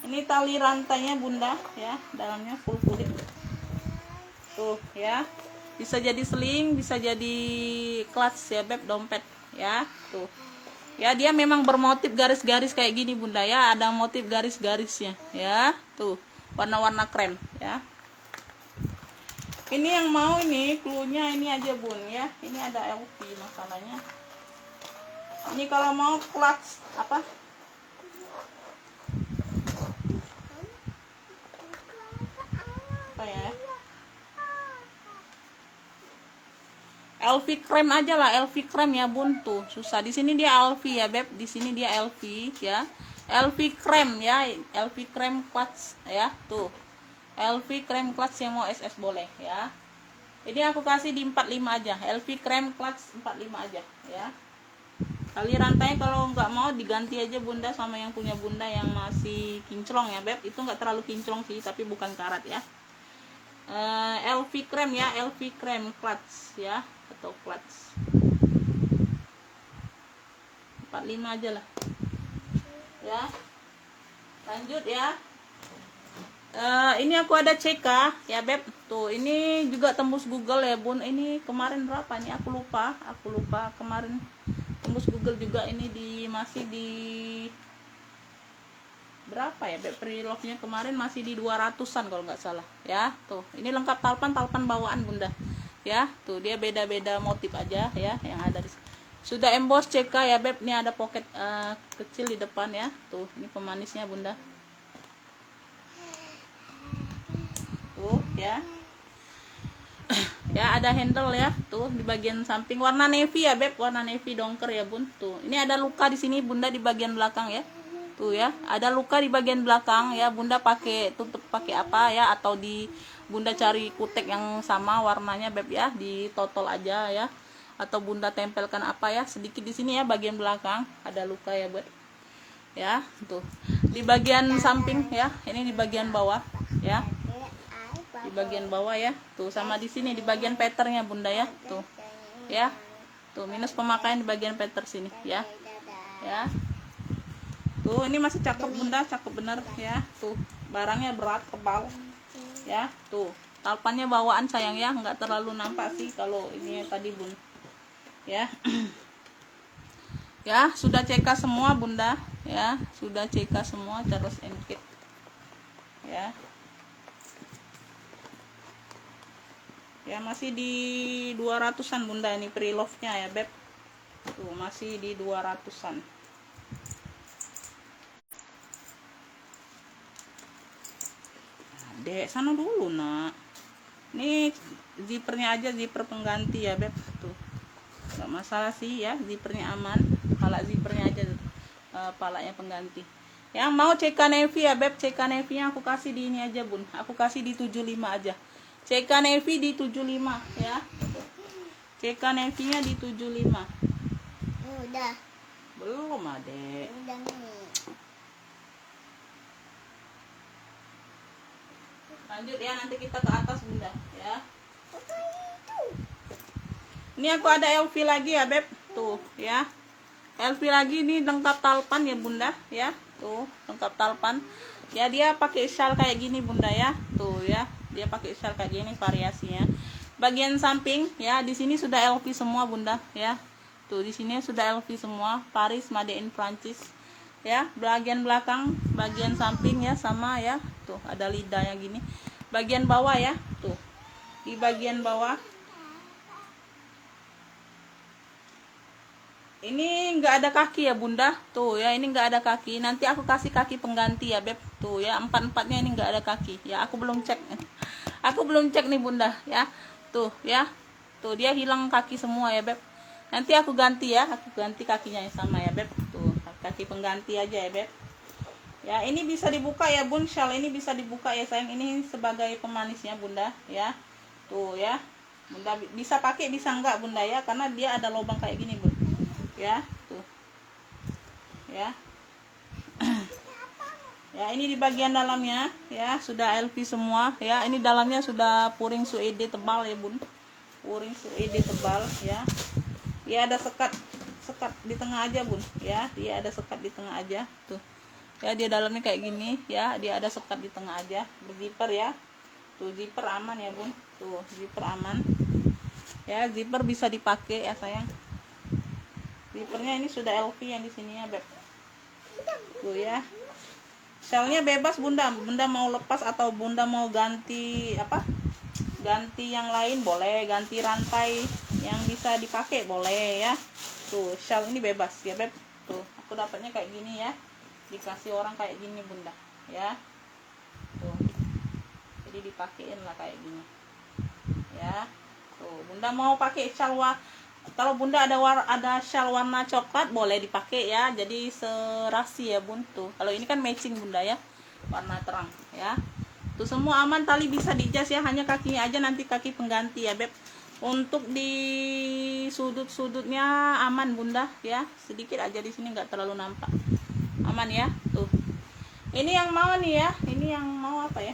Ini tali rantainya bunda ya, dalamnya full kulit tuh ya. Bisa jadi seling, bisa jadi clutch ya beb, dompet ya. Tuh ya, dia memang bermotif garis-garis kayak gini bunda ya, ada motif garis-garisnya ya. Tuh warna-warna krem ya. Ini yang mau ini cluenya ini aja bun ya, ini ada LV masalahnya. Ini kalau mau clutch apa? Apa ya? LV krem aja lah, LV krem ya bun, tuh susah. Di sini dia LV ya beb, di sini dia LV ya. LV krem ya, LV krem clutch ya, tuh. LV krem clutch yang mau SS boleh ya. Ini aku kasih di 45 aja, LV krem clutch 45 aja ya. Tali rantainya kalau nggak mau diganti aja bunda sama yang punya bunda yang masih kinclong ya beb. Itu nggak terlalu kinclong sih, tapi bukan karat ya. LV krem ya, LV krem clutch ya, atau clutch 45 aja lah ya. Lanjut ya. Ini aku ada CK ya beb, tuh ini juga tembus Google ya bun. Ini kemarin berapa nih, aku lupa kemarin tembus Google juga. Ini masih di berapa ya beb, pre-love-nya kemarin masih di 200-an kalau nggak salah ya. Tuh ini lengkap talpan bawaan bunda ya. Tuh dia beda-beda motif aja ya yang ada di sini. Sudah emboss CK ya beb. Ini ada pocket kecil di depan ya. Tuh ini pemanisnya bunda tuh ya. Ya ada handle ya, tuh di bagian samping warna navy ya beb, warna navy dongker ya bun. Tuh ini ada luka di sini bunda di bagian belakang ya. Tuh ya, ada luka di bagian belakang ya. Bunda pakai tutup pakai apa ya, atau di bunda cari kutek yang sama warnanya beb ya, di totol aja ya, atau bunda tempelkan apa ya sedikit di sini ya, bagian belakang ada luka ya beb ya. Tuh di bagian samping ya, ini di bagian bawah ya, di bagian bawah ya. Tuh sama di sini di bagian peternya bunda ya. Tuh ya, tuh minus pemakaian di bagian peter sini ya. Ya tuh ini masih cakep bunda, cakep bener ya. Tuh barangnya berat, tebal ya. Tuh talpannya bawaan sayang ya, nggak terlalu nampak sih kalau ini tadi bun ya. Ya sudah CK semua bunda ya, sudah CK semua Charles and Kate ya. Ya masih di 200-an bunda ini pre-love-nya ya beb. Tuh masih di 200-an. Dek sana dulu nak. Ini zippernya aja, zipper pengganti ya beb. Tuh nggak masalah sih ya, zippernya aman, pala zippernya aja, palanya pengganti. Yang mau CK Navy ya beb, CK Navy nya aku kasih di ini aja bun, aku kasih di 75 aja. CK Navy di 75 ya, CK Navy nya di 75. Udah. Belum adek. Udah nih. Lanjut ya, nanti kita ke atas bunda ya. Ini aku ada LV lagi ya beb, tuh ya. LV lagi ini lengkap talpan ya bunda ya, tuh lengkap talpan. Ya dia pakai shawl kayak gini bunda ya, tuh ya. Dia pakai shawl kayak gini variasinya. Bagian samping ya, di sini sudah LV semua bunda ya. Tuh di sini sudah LV semua, Paris made in Prancis. Ya, bagian belakang, bagian samping ya sama ya. Tuh ada lidahnya gini. Bagian bawah ya, tuh. Di bagian bawah ini enggak ada kaki ya bunda, tuh ya, ini enggak ada kaki. Nanti aku kasih kaki pengganti ya beb, tuh ya, empat-empatnya ini enggak ada kaki ya. Aku belum cek nih bunda ya, tuh ya, tuh dia hilang kaki semua ya beb. Nanti aku ganti ya, aku ganti kakinya yang sama ya beb, tuh kaki pengganti aja ya beb. Ya ini bisa dibuka ya bun, shawl ini bisa dibuka ya sayang, ini sebagai pemanisnya bunda ya, tuh ya, bunda bisa pakai bisa enggak bunda ya, karena dia ada lubang kayak gini bun ya, tuh ya. Ya ini di bagian dalamnya ya sudah LV semua ya, ini dalamnya sudah puring suede tebal ya bun, puring suede tebal ya. Dia ada sekat di tengah aja bun ya, dia ada sekat di tengah aja tuh ya, dia dalamnya kayak gini ya, dia ada sekat di tengah aja, berzipper ya, tuh zipper aman ya bun, tuh zipper aman ya, zipper bisa dipakai ya sayang. Zippernya ini sudah LV yang di sini ya beb, tuh ya. Shellnya bebas bunda, bunda mau lepas atau bunda mau ganti apa, ganti yang lain boleh, ganti rantai yang bisa dipakai boleh ya. Tuh shell ini bebas ya beb, tuh aku dapatnya kayak gini ya, dikasih orang kayak gini bunda ya, tuh jadi dipakein lah kayak gini ya. Tuh bunda mau pakai shawl, kalau bunda ada shawl warna coklat boleh dipakai ya, jadi serasi ya bun. Tuh kalau ini kan matching bunda ya, warna terang ya. Tuh semua aman, tali bisa dijas ya, hanya kakinya aja nanti kaki pengganti ya beb. Untuk di sudut-sudutnya aman bunda ya, sedikit aja di sini nggak terlalu nampak, aman ya. Tuh ini yang mau nih ya, ini yang mau apa ya,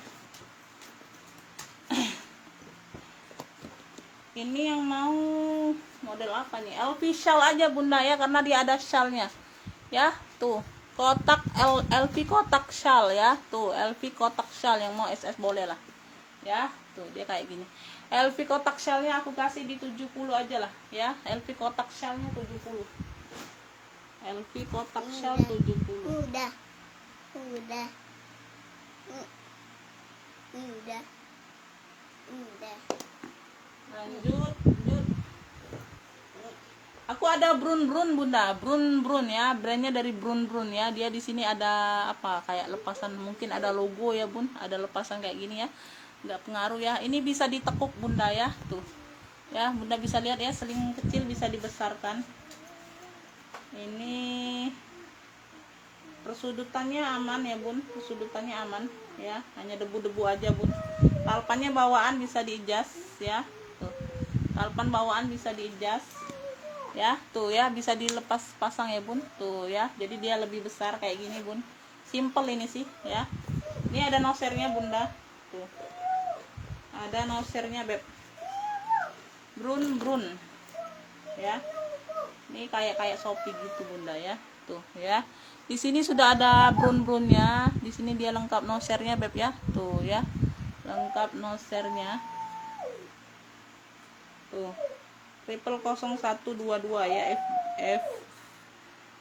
ini yang mau model apa nih, LV shawl aja bunda ya, karena dia ada shawlnya ya. Tuh kotak LV kotak shawl ya, tuh LV kotak shawl, yang mau SS boleh lah ya. Tuh dia kayak gini, LV kotak shellnya aku kasih di 70 aja lah ya, LV kotak shellnya 70, LV kotak shell 70. Udah. Lanjut. Aku ada Brun bunda, Brun ya, brandnya dari Brun ya. Dia di sini ada apa, kayak lepasan, mungkin ada logo ya bun, ada lepasan kayak gini ya, nggak pengaruh ya. Ini bisa ditekuk bunda ya, tuh ya, bunda bisa lihat ya, seling kecil bisa dibesarkan. Ini persudutannya aman ya bun, persudutannya aman ya, hanya debu-debu aja bun. Talpannya bawaan bisa diijas ya, tuh talpan bawaan bisa diijas ya, tuh ya, bisa dilepas pasang ya bun, tuh ya, jadi dia lebih besar kayak gini bun, simple ini sih ya. Ini ada nosernya bunda, tuh ada nosernya beb, Brun ya. Ini kayak Shopee gitu bunda ya, tuh ya. Di sini sudah ada Brunnya, di sini dia lengkap nosernya beb ya, tuh ya, lengkap nosernya tuh, triple 0122 ya,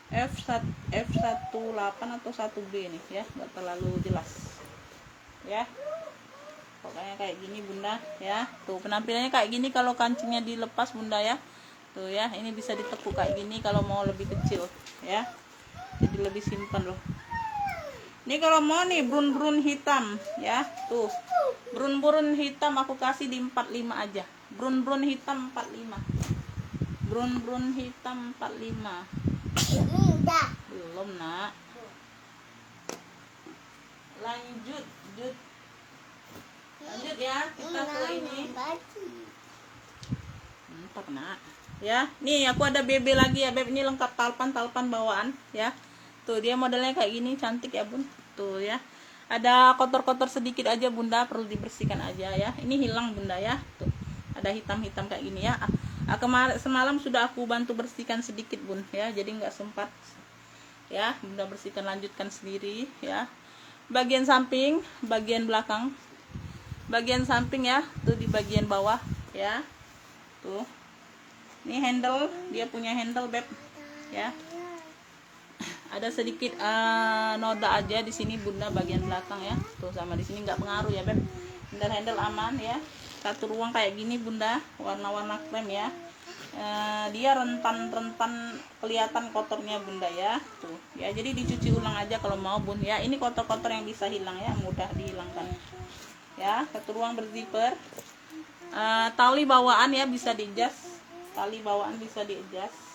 F18 atau 1B nih ya, nggak terlalu jelas ya, pokoknya kayak gini bunda ya. Tuh penampilannya kayak gini kalau kancingnya dilepas bunda ya, tuh ya, ini bisa ditekuk kayak gini kalau mau lebih kecil ya, jadi lebih simpan loh. Ini kalau mau nih brun hitam ya, tuh brun hitam aku kasih di 45 aja, brun hitam 45, Brown hitam 45. Ini udah. Belum, Nak. Lanjut ya, kita ke ini. Mantap, Nak. Ya, nih aku ada BB lagi ya, Beb. Ini lengkap talpan bawaan ya. Tuh, dia modelnya kayak gini, cantik ya, Bun. Tuh ya. Ada kotor-kotor sedikit aja, Bunda, perlu dibersihkan aja ya. Ini hilang, Bunda ya. Tuh. Ada hitam-hitam kayak gini ya. Semalam sudah aku bantu bersihkan sedikit, Bun ya. Jadi nggak sempat ya. Bunda bersihkan, lanjutkan sendiri ya. Bagian samping, bagian belakang. Bagian samping ya, tuh di bagian bawah ya. Tuh. Ini handle, dia punya handle, Beb. Ya. Ada sedikit noda aja di sini, Bunda, bagian belakang ya. Tuh, sama di sini nggak pengaruh ya, Beb. Handle aman ya. Satu ruang kayak gini, Bunda, warna-warna krem ya. Dia rentan kelihatan kotornya, Bunda ya. Tuh ya, jadi dicuci ulang aja kalau mau, Bun ya. Ini kotor-kotor yang bisa hilang ya, mudah dihilangkan ya. Satu ruang berzipper. Tali bawaan ya bisa di-adjust. Tali bawaan bisa di-adjust.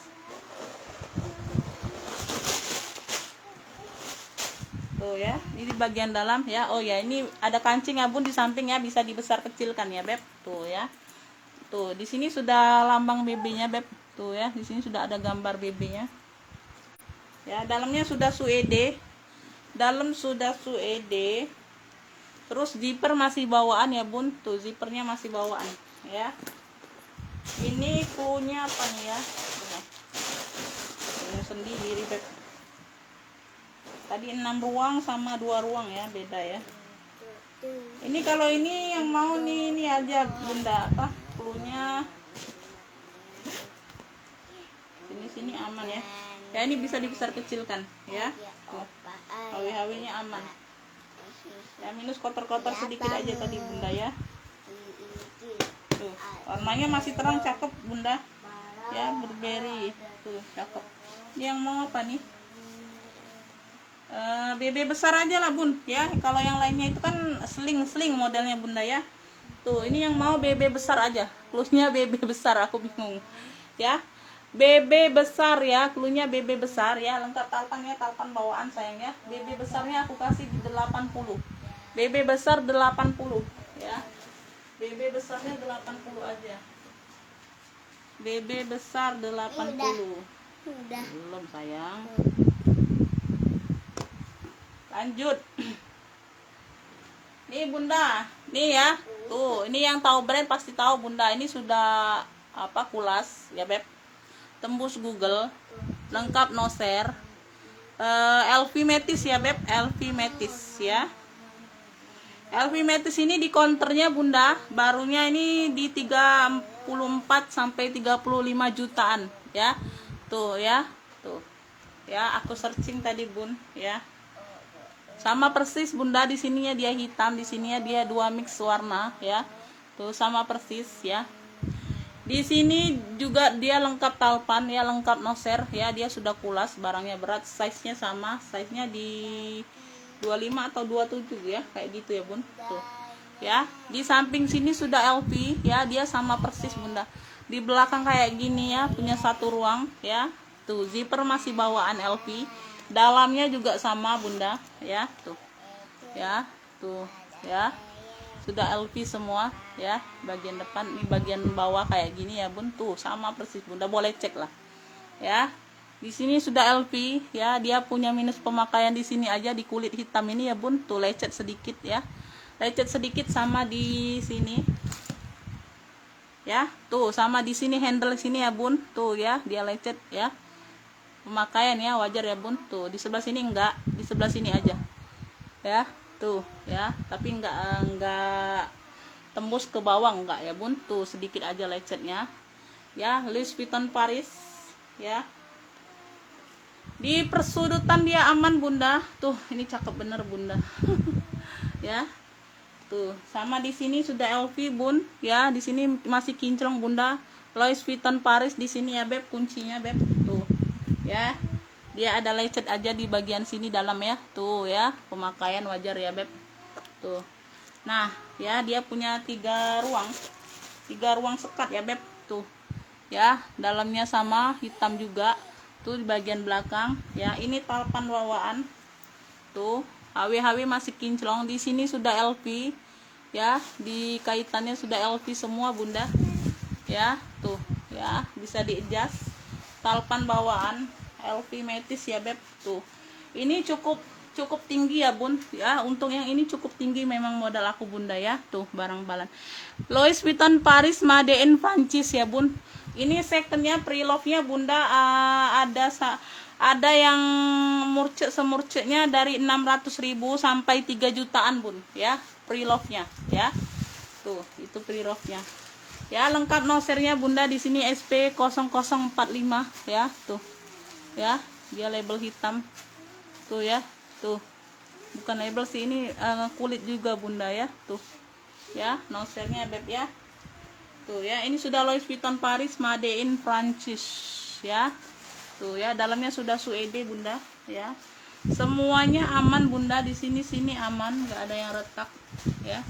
Tuh ya, ini di bagian dalam ya. Oh ya, ini ada kancing ya, Bun, di samping ya, bisa dibesar kecilkan ya, Beb. Tuh ya. Tuh, di sini sudah lambang BB-nya, Beb. Tuh ya, di sini sudah ada gambar BB-nya. Ya, dalamnya sudah suede. Dalam sudah suede. Terus zipper masih bawaan ya, Bun. Tuh, zippernya masih bawaan ya. Ini punya apa nih ya? Ini sendiri, Beb. Tadi 6 ruang sama 2 ruang ya, beda ya. Ini kalau ini yang mau nih, ini aja, Bunda, apa? Klunya sini aman ya. Ya, ini bisa dibesar kecilkan ya. Tuh. HW-HW-nya aman. Ya, minus kotor-kotor sedikit aja tadi, Bunda ya. Tuh, warnanya masih terang, cakep, Bunda. Ya, berberry. Tuh, cakep. Ini yang mau apa nih? BB besar aja lah, Bun ya. Kalau yang lainnya itu kan sling modelnya, Bunda ya. Tuh, ini yang mau BB besar aja. Klusnya BB besar, aku bingung ya. BB besar ya, klunya BB besar ya. Lengkap talpannya, talpan bawaan sayang ya. BB besarnya aku kasih di 80. BB besar 80 ya. BB besarnya 80 aja. BB besar 80. Udah. Belum, sayang. Lanjut. Nih, Bunda, nih ya. Tuh, ini yang tahu brand pasti tahu, Bunda. Ini sudah apa, kulas ya, Beb. Tembus Google. Lengkap, no share. LV Metis ya, Beb. LV Metis ya. LV Metis ini di counternya, Bunda. Barunya ini di 34 sampai 35 jutaan ya. Tuh ya. Tuh. Ya, aku searching tadi, Bun ya. Sama persis, Bunda, di sininya dia hitam, di sininya dia 2 mix warna ya. Tuh, sama persis ya. Di sini juga dia lengkap talpan ya, lengkap no share ya. Dia sudah kulas, barangnya berat, size-nya sama, size-nya di 25 atau 27 ya, kayak gitu ya, Bun. Tuh. Ya, di samping sini sudah LV ya, dia sama persis, Bunda. Di belakang kayak gini ya, punya satu ruang ya. Tuh, zipper masih bawaan LV. Dalamnya juga sama, Bunda ya. Tuh ya, tuh ya, sudah LV semua ya. Bagian depan, ini bagian bawah kayak gini ya, Bun. Tuh sama persis, Bunda, boleh cek lah ya. Di sini sudah LV ya. Dia punya minus pemakaian di sini aja, di kulit hitam ini ya, Bun. Tuh, lecet sedikit ya, lecet sedikit sama di sini ya. Tuh, sama di sini handle sini ya, Bun. Tuh ya, dia lecet ya. Pemakaian ya, wajar ya, Bun. Tuh, di sebelah sini enggak, di sebelah sini aja ya. Tuh ya, tapi enggak tembus ke bawah, enggak ya, Bun. Tuh, sedikit aja lecetnya ya. Louis Vuitton Paris ya. Di persudutan dia aman, Bunda. Tuh, ini cakep bener, Bunda. Ya. Tuh, sama di sini sudah LV, Bun ya. Di sini masih kinclong, Bunda. Louis Vuitton Paris di sini ya, Beb, kuncinya, Beb. Tuh ya, dia ada lecet aja di bagian sini dalam ya. Tuh ya, pemakaian wajar ya, Beb. Tuh, nah ya, dia punya 3 ruang sekat ya, Beb. Tuh ya, dalamnya sama hitam juga tuh di bagian belakang ya. Ini talpan bawaan tuh, HW masih kinclong. Di sini sudah LP ya, di kaitannya sudah LP semua bunda ya. Tuh ya, bisa di adjust. Talpan bawaan LP Metis ya beb. Tuh ini cukup tinggi ya bun ya, untuk yang ini cukup tinggi memang modal aku bunda ya. Tuh barang balan Louis Vuitton Paris Made in Prancis ya bun. Ini secondnya pre-love-nya bunda, ada yang semurceknya dari 600.000 sampai 3 jutaan bun ya, pre-love-nya ya. Tuh itu pre-love-nya ya, lengkap nosernya bunda. Di sini SP0045 ya. Tuh ya, dia label hitam tuh ya. Tuh bukan label sih, ini kulit juga bunda ya. Tuh ya, nosernya beb ya. Tuh ya, ini sudah Louis Vuitton Paris Made in Prancis ya. Tuh ya, dalamnya sudah suede bunda ya. Semuanya aman bunda, di sini aman, nggak ada yang retak ya.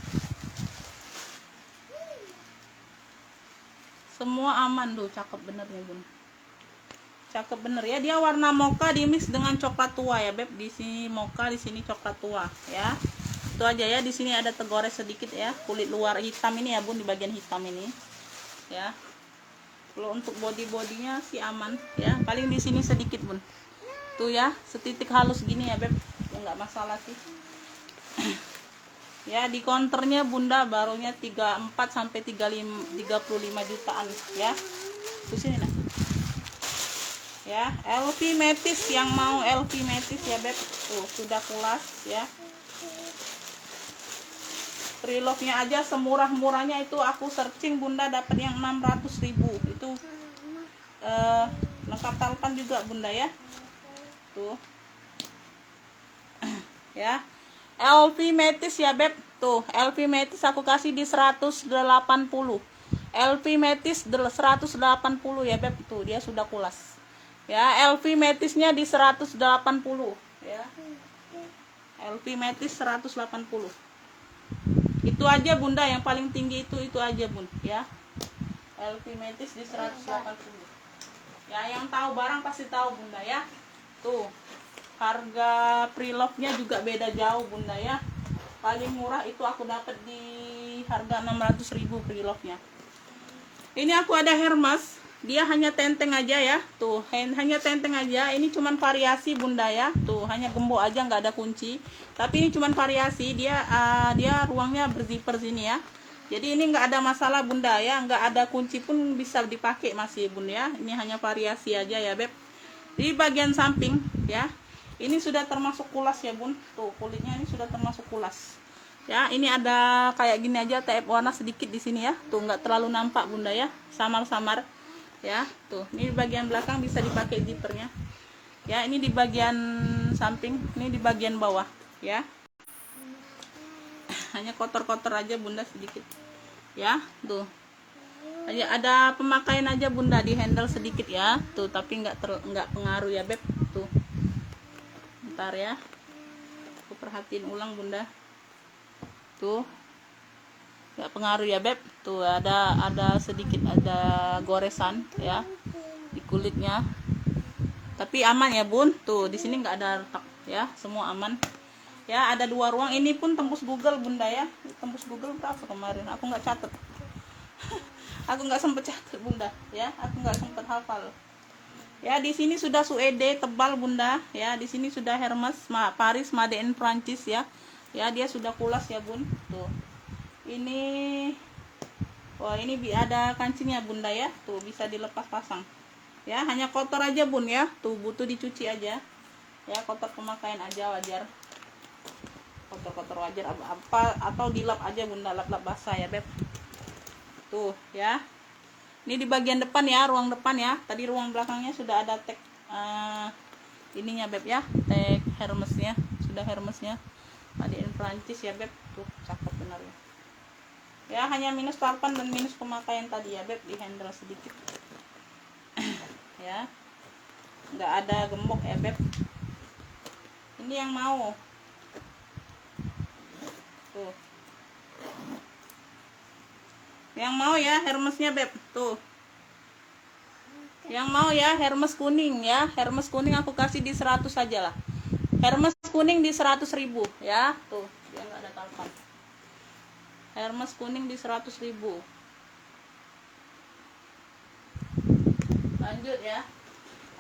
Semua aman tuh, cakep bener ya bun. Cakep bener ya, dia warna mocha di mix dengan coklat tua ya beb. Di sini mocha, di sini coklat tua ya. Itu aja ya. Di sini ada tegores sedikit ya, kulit luar hitam ini ya bun, di bagian hitam ini ya. Kalau untuk bodinya sih aman ya, paling di sini sedikit bun. Tuh ya, setitik halus gini ya beb, ya nggak masalah sih. Ya, di counternya bunda barunya 34 sampai 35 jutaan ya. Di sini nah. Ya, LV Metis, yang mau LV Metis ya beb. Tuh sudah kulas ya. Pre-love-nya aja semurah-murahnya itu aku searching bunda dapat yang 600.000. Itu lengkap talpan juga bunda ya. Tuh ya, LV Metis ya beb. Tuh LV Metis aku kasih di 180. LV Metis 180 ya beb. Tuh dia sudah kulas ya. LV Metisnya di 180 ya. LV Metis 180. Itu aja bunda, yang paling tinggi itu aja bun ya. LV Metis di 180 ya. Yang tahu barang pasti tahu bunda ya. Tuh harga pre-love-nya juga beda jauh bunda ya. Paling murah itu aku dapat di harga 600.000 pre-love-nya. Ini aku ada Hermes, dia hanya tenteng aja ya. Tuh hanya tenteng aja. Ini cuman variasi bunda ya. Tuh hanya gembok aja, nggak ada kunci, tapi ini cuman variasi. Dia ruangnya berzipper sini ya. Jadi ini nggak ada masalah bunda ya, nggak ada kunci pun bisa dipakai masih bun ya. Ini hanya variasi aja ya beb. Di bagian samping ya, ini sudah termasuk kulas ya bun. Tuh kulitnya ini sudah termasuk kulas ya. Ini ada kayak gini aja, TF warna sedikit di sini ya. Tuh nggak terlalu nampak bunda ya, samar-samar ya. Tuh ini di bagian belakang bisa dipakai zippernya ya. Ini di bagian samping, ini di bagian bawah ya. Hanya kotor-kotor aja bunda sedikit ya. Tuh hanya ada pemakaian aja bunda, di handle sedikit ya. Tuh tapi nggak pengaruh ya beb. Tuh ntar ya, aku perhatiin ulang bunda. Tuh nggak pengaruh ya beb. Tuh ada sedikit ada goresan ya di kulitnya, tapi aman ya bun. Tuh di sini nggak ada retak ya, semua aman ya. Ada 2 ruang, ini pun tembus Google bunda ya. Tembus Google berapa kemarin, aku nggak catat. Aku nggak sempet catat bunda ya, aku nggak sempet hafal ya. Di sini sudah suede tebal bunda ya. Di sini sudah Hermes Paris Made in Prancis ya. Ya dia sudah kulas ya bun. Tuh ini, wah ini ada kancingnya bunda ya. Tuh bisa dilepas pasang ya. Hanya kotor aja bun ya. Tuh butuh dicuci aja ya, kotor pemakaian aja, wajar. Kotor-kotor wajar apa atau dilap aja bunda, lap-lap basah ya beb. Tuh ya, ini di bagian depan ya, ruang depan ya. Tadi ruang belakangnya sudah ada tag ininya beb ya, tag Hermesnya. Sudah Hermesnya Made in Prancis ya beb. Tuh cakep bener ya. Ya hanya minus talpan dan minus pemakaian tadi ya beb, di handle sedikit ya. Nggak ada gembok ya beb. Ini yang mau tuh, yang mau ya Hermesnya beb. Tuh Yang mau ya Hermes kuning ya. Hermes kuning aku kasih di 100 saja lah. Hermes kuning di 100.000 ya. Tuh, dia nggak ada talpan. Hermes kuning di 100.000. Lanjut ya.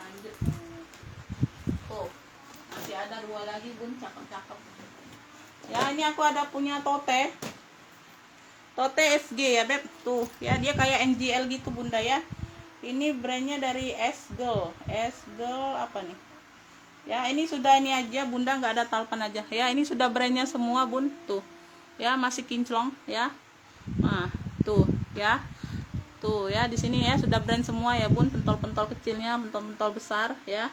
Lanjut. Tuh. Masih ada 2 lagi bun, cakep-cakep. Ya, ini aku ada punya tote. Tote SG ya, Beb. Tuh, ya dia kayak NGL gitu, Bunda ya. Ini brandnya dari S-Girl. S-Girl apa nih? Ya, ini sudah ini aja, Bunda nggak ada talpan aja. Ya, ini sudah brandnya semua, Bun. Tuh. Ya, masih kinclong ya. Nah, tuh ya. Tuh ya, di sini ya sudah brand semua ya, Bun. Pentol-pentol kecilnya, pentol-pentol besar ya.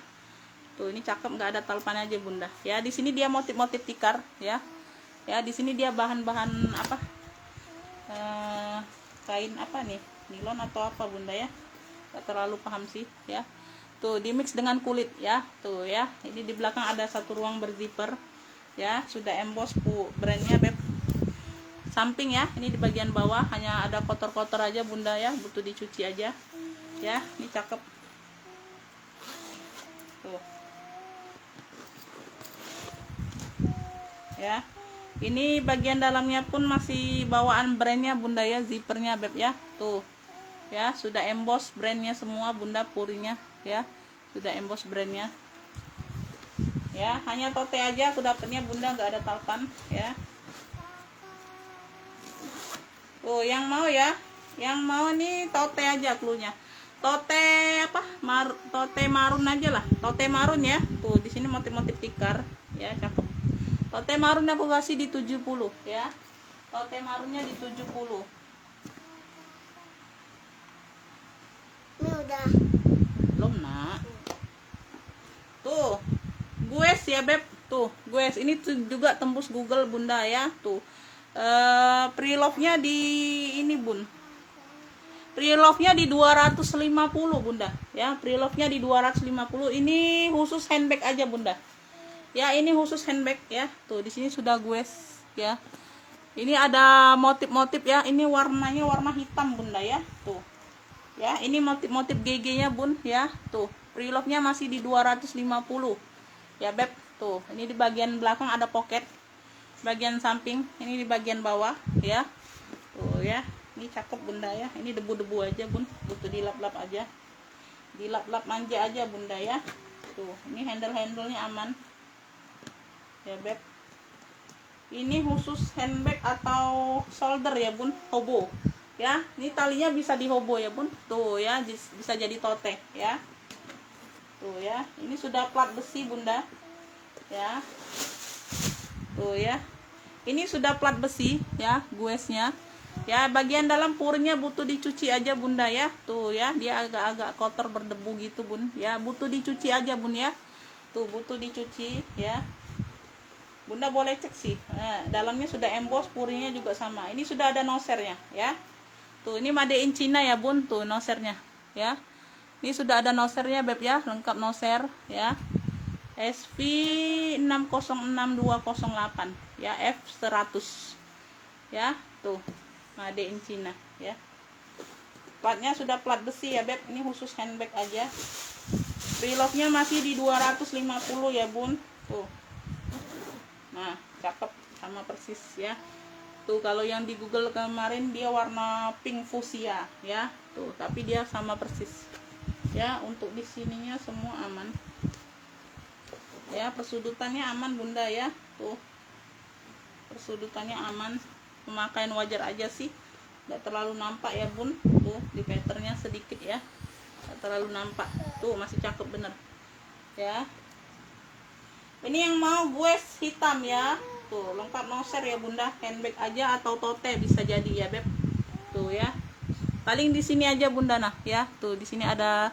Tuh, ini cakep, nggak ada talpan aja, Bunda. Ya, di sini dia motif-motif tikar ya. Ya, di sini dia bahan-bahan apa? Kain apa nih? Nilon atau apa, Bunda ya? Gak terlalu paham sih ya. Tuh, di mix dengan kulit ya. Tuh ya, ini di belakang ada satu ruang berzipper ya. Sudah emboss brandnya, Beb. Samping ya, ini di bagian bawah hanya ada kotor-kotor aja, Bunda ya, butuh dicuci aja ya. Ini cakep tuh ya. Ini bagian dalamnya pun masih bawaan brandnya, Bunda ya, zippernya, Beb ya. Tuh ya, sudah emboss brandnya semua, Bunda, purinya ya, sudah emboss brandnya ya. Hanya tote aja aku dapetnya, Bunda, nggak ada talpan ya. Tuh, yang mau ya, yang mau nih tote aja cluenya. Tote apa? Tote marun aja lah, tote marun ya. Tuh, di sini motif-motif tikar ya, cakep. Tote marun aku kasih di 70 ya. Tote marunnya di 70. Ini udah. Belum, Nak. Tuh, gues ya, Beb. Tuh, gues. Ini tuh juga tembus Google, Bunda ya. Tuh. Pre-love-nya di ini, Bun. Pre-love-nya di 250, Bunda. Ya, pre-love-nya di 250. Ini khusus handbag aja, Bunda. Ya, ini khusus handbag ya. Tuh, di sini sudah gues ya. Ini ada motif-motif ya. Ini warnanya warna hitam, Bunda ya. Tuh. Ya, ini motif-motif GG-nya, Bun ya. Tuh, pre-love-nya masih di 250. Ya, Beb. Tuh, ini di bagian belakang ada pocket. Bagian samping, ini di bagian bawah ya. Tuh ya. Ini cakep, Bunda ya. Ini debu-debu aja, Bun. Butuh dilap-lap aja. Dilap-lap manja aja, Bunda ya. Tuh, ini handle-handlenya aman. Ya, Beb. Ini khusus handbag atau shoulder ya, Bun. Hobo. Ya, ini talinya bisa dihobo ya, Bun. Tuh ya, bisa jadi tote ya. Tuh ya, ini sudah plat besi, Bunda. Ya. Tuh ya. Ini sudah plat besi ya, guesnya. Ya, bagian dalam purnya butuh dicuci aja, Bunda ya. Tuh ya, dia agak-agak kotor berdebu gitu, Bun. Ya, butuh dicuci aja, Bun ya. Tuh, butuh dicuci ya. Bunda boleh cek sih. Nah, dalamnya sudah emboss, purinya juga sama. Ini sudah ada nosernya ya. Tuh, ini made in China ya, Bun. Tuh, nosernya ya. Ini sudah ada nosernya, Beb ya, lengkap noser ya. SV 606208 ya, F100 ya. Tuh, made in China ya. Platnya sudah plat besi ya, Beb. Ini khusus handbag aja. Prelock-nya masih di 250 ya, Bun. Tuh. Nah, cakep sama persis ya. Tuh, kalau yang di Google kemarin dia warna pink fuchsia ya. Tuh, tapi dia sama persis. Ya, untuk di sininya semua aman. Ya, persudutannya aman, Bunda ya. Tuh. Persudutannya aman. Pemakaian wajar aja sih. Enggak terlalu nampak ya, Bun. Tuh, di patternnya sedikit ya. Enggak terlalu nampak. Tuh, masih cakep bener. Ya. Ini yang mau gues hitam ya. Tuh, lengkap noser ya, Bunda. Handbag aja atau tote bisa jadi ya, Beb. Tuh ya. Paling di sini aja, Bunda, nah ya. Tuh, di sini ada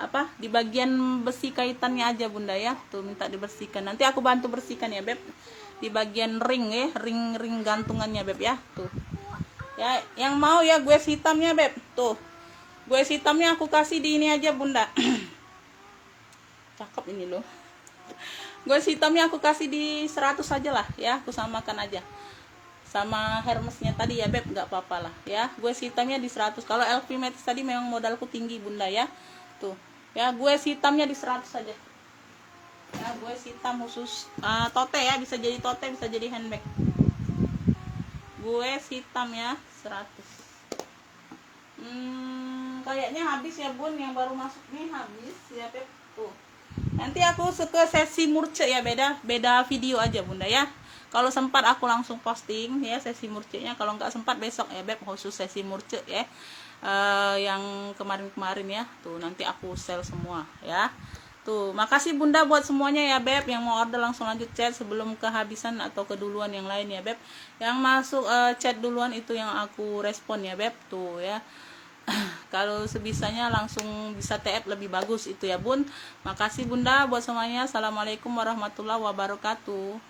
apa? Di bagian besi kaitannya aja, Bunda ya. Tuh, minta dibersihkan. Nanti aku bantu bersihkan ya, Beb. Di bagian ring ya, ring gantungannya, Beb ya. Tuh. Ya, yang mau ya gues hitamnya, Beb. Tuh. Gues hitamnya aku kasih di ini aja, Bunda. Cakep ini loh. Gues hitamnya aku kasih di 100 aja lah ya, aku samakan aja sama Hermesnya tadi ya, Beb, nggak apa-apa lah ya. Gues hitamnya di 100. Kalau LV Matis tadi memang modalku tinggi, Bunda ya. Tuh ya, gue hitamnya di 100 saja ya, gue hitam khusus tote ya, bisa jadi tote, bisa jadi handbag. Gue hitam ya 100. Kayaknya habis ya bun, yang baru masuk nih habis ya Beb. Tuh nanti aku suka sesi murce ya, beda video aja bunda ya. Kalau sempat aku langsung posting ya sesi murcenya, kalau nggak sempat besok ya Beb, khusus sesi murce ya. Yang kemarin-kemarin ya, tuh nanti aku sell semua ya. Tuh makasih bunda buat semuanya ya Beb, yang mau order langsung lanjut chat sebelum kehabisan atau keduluan yang lain ya Beb. Yang masuk chat duluan itu yang aku respon ya Beb. Tuh ya. Kalau sebisanya langsung bisa TF lebih bagus itu ya bun. Makasih bunda buat semuanya. Assalamualaikum warahmatullahi wabarakatuh.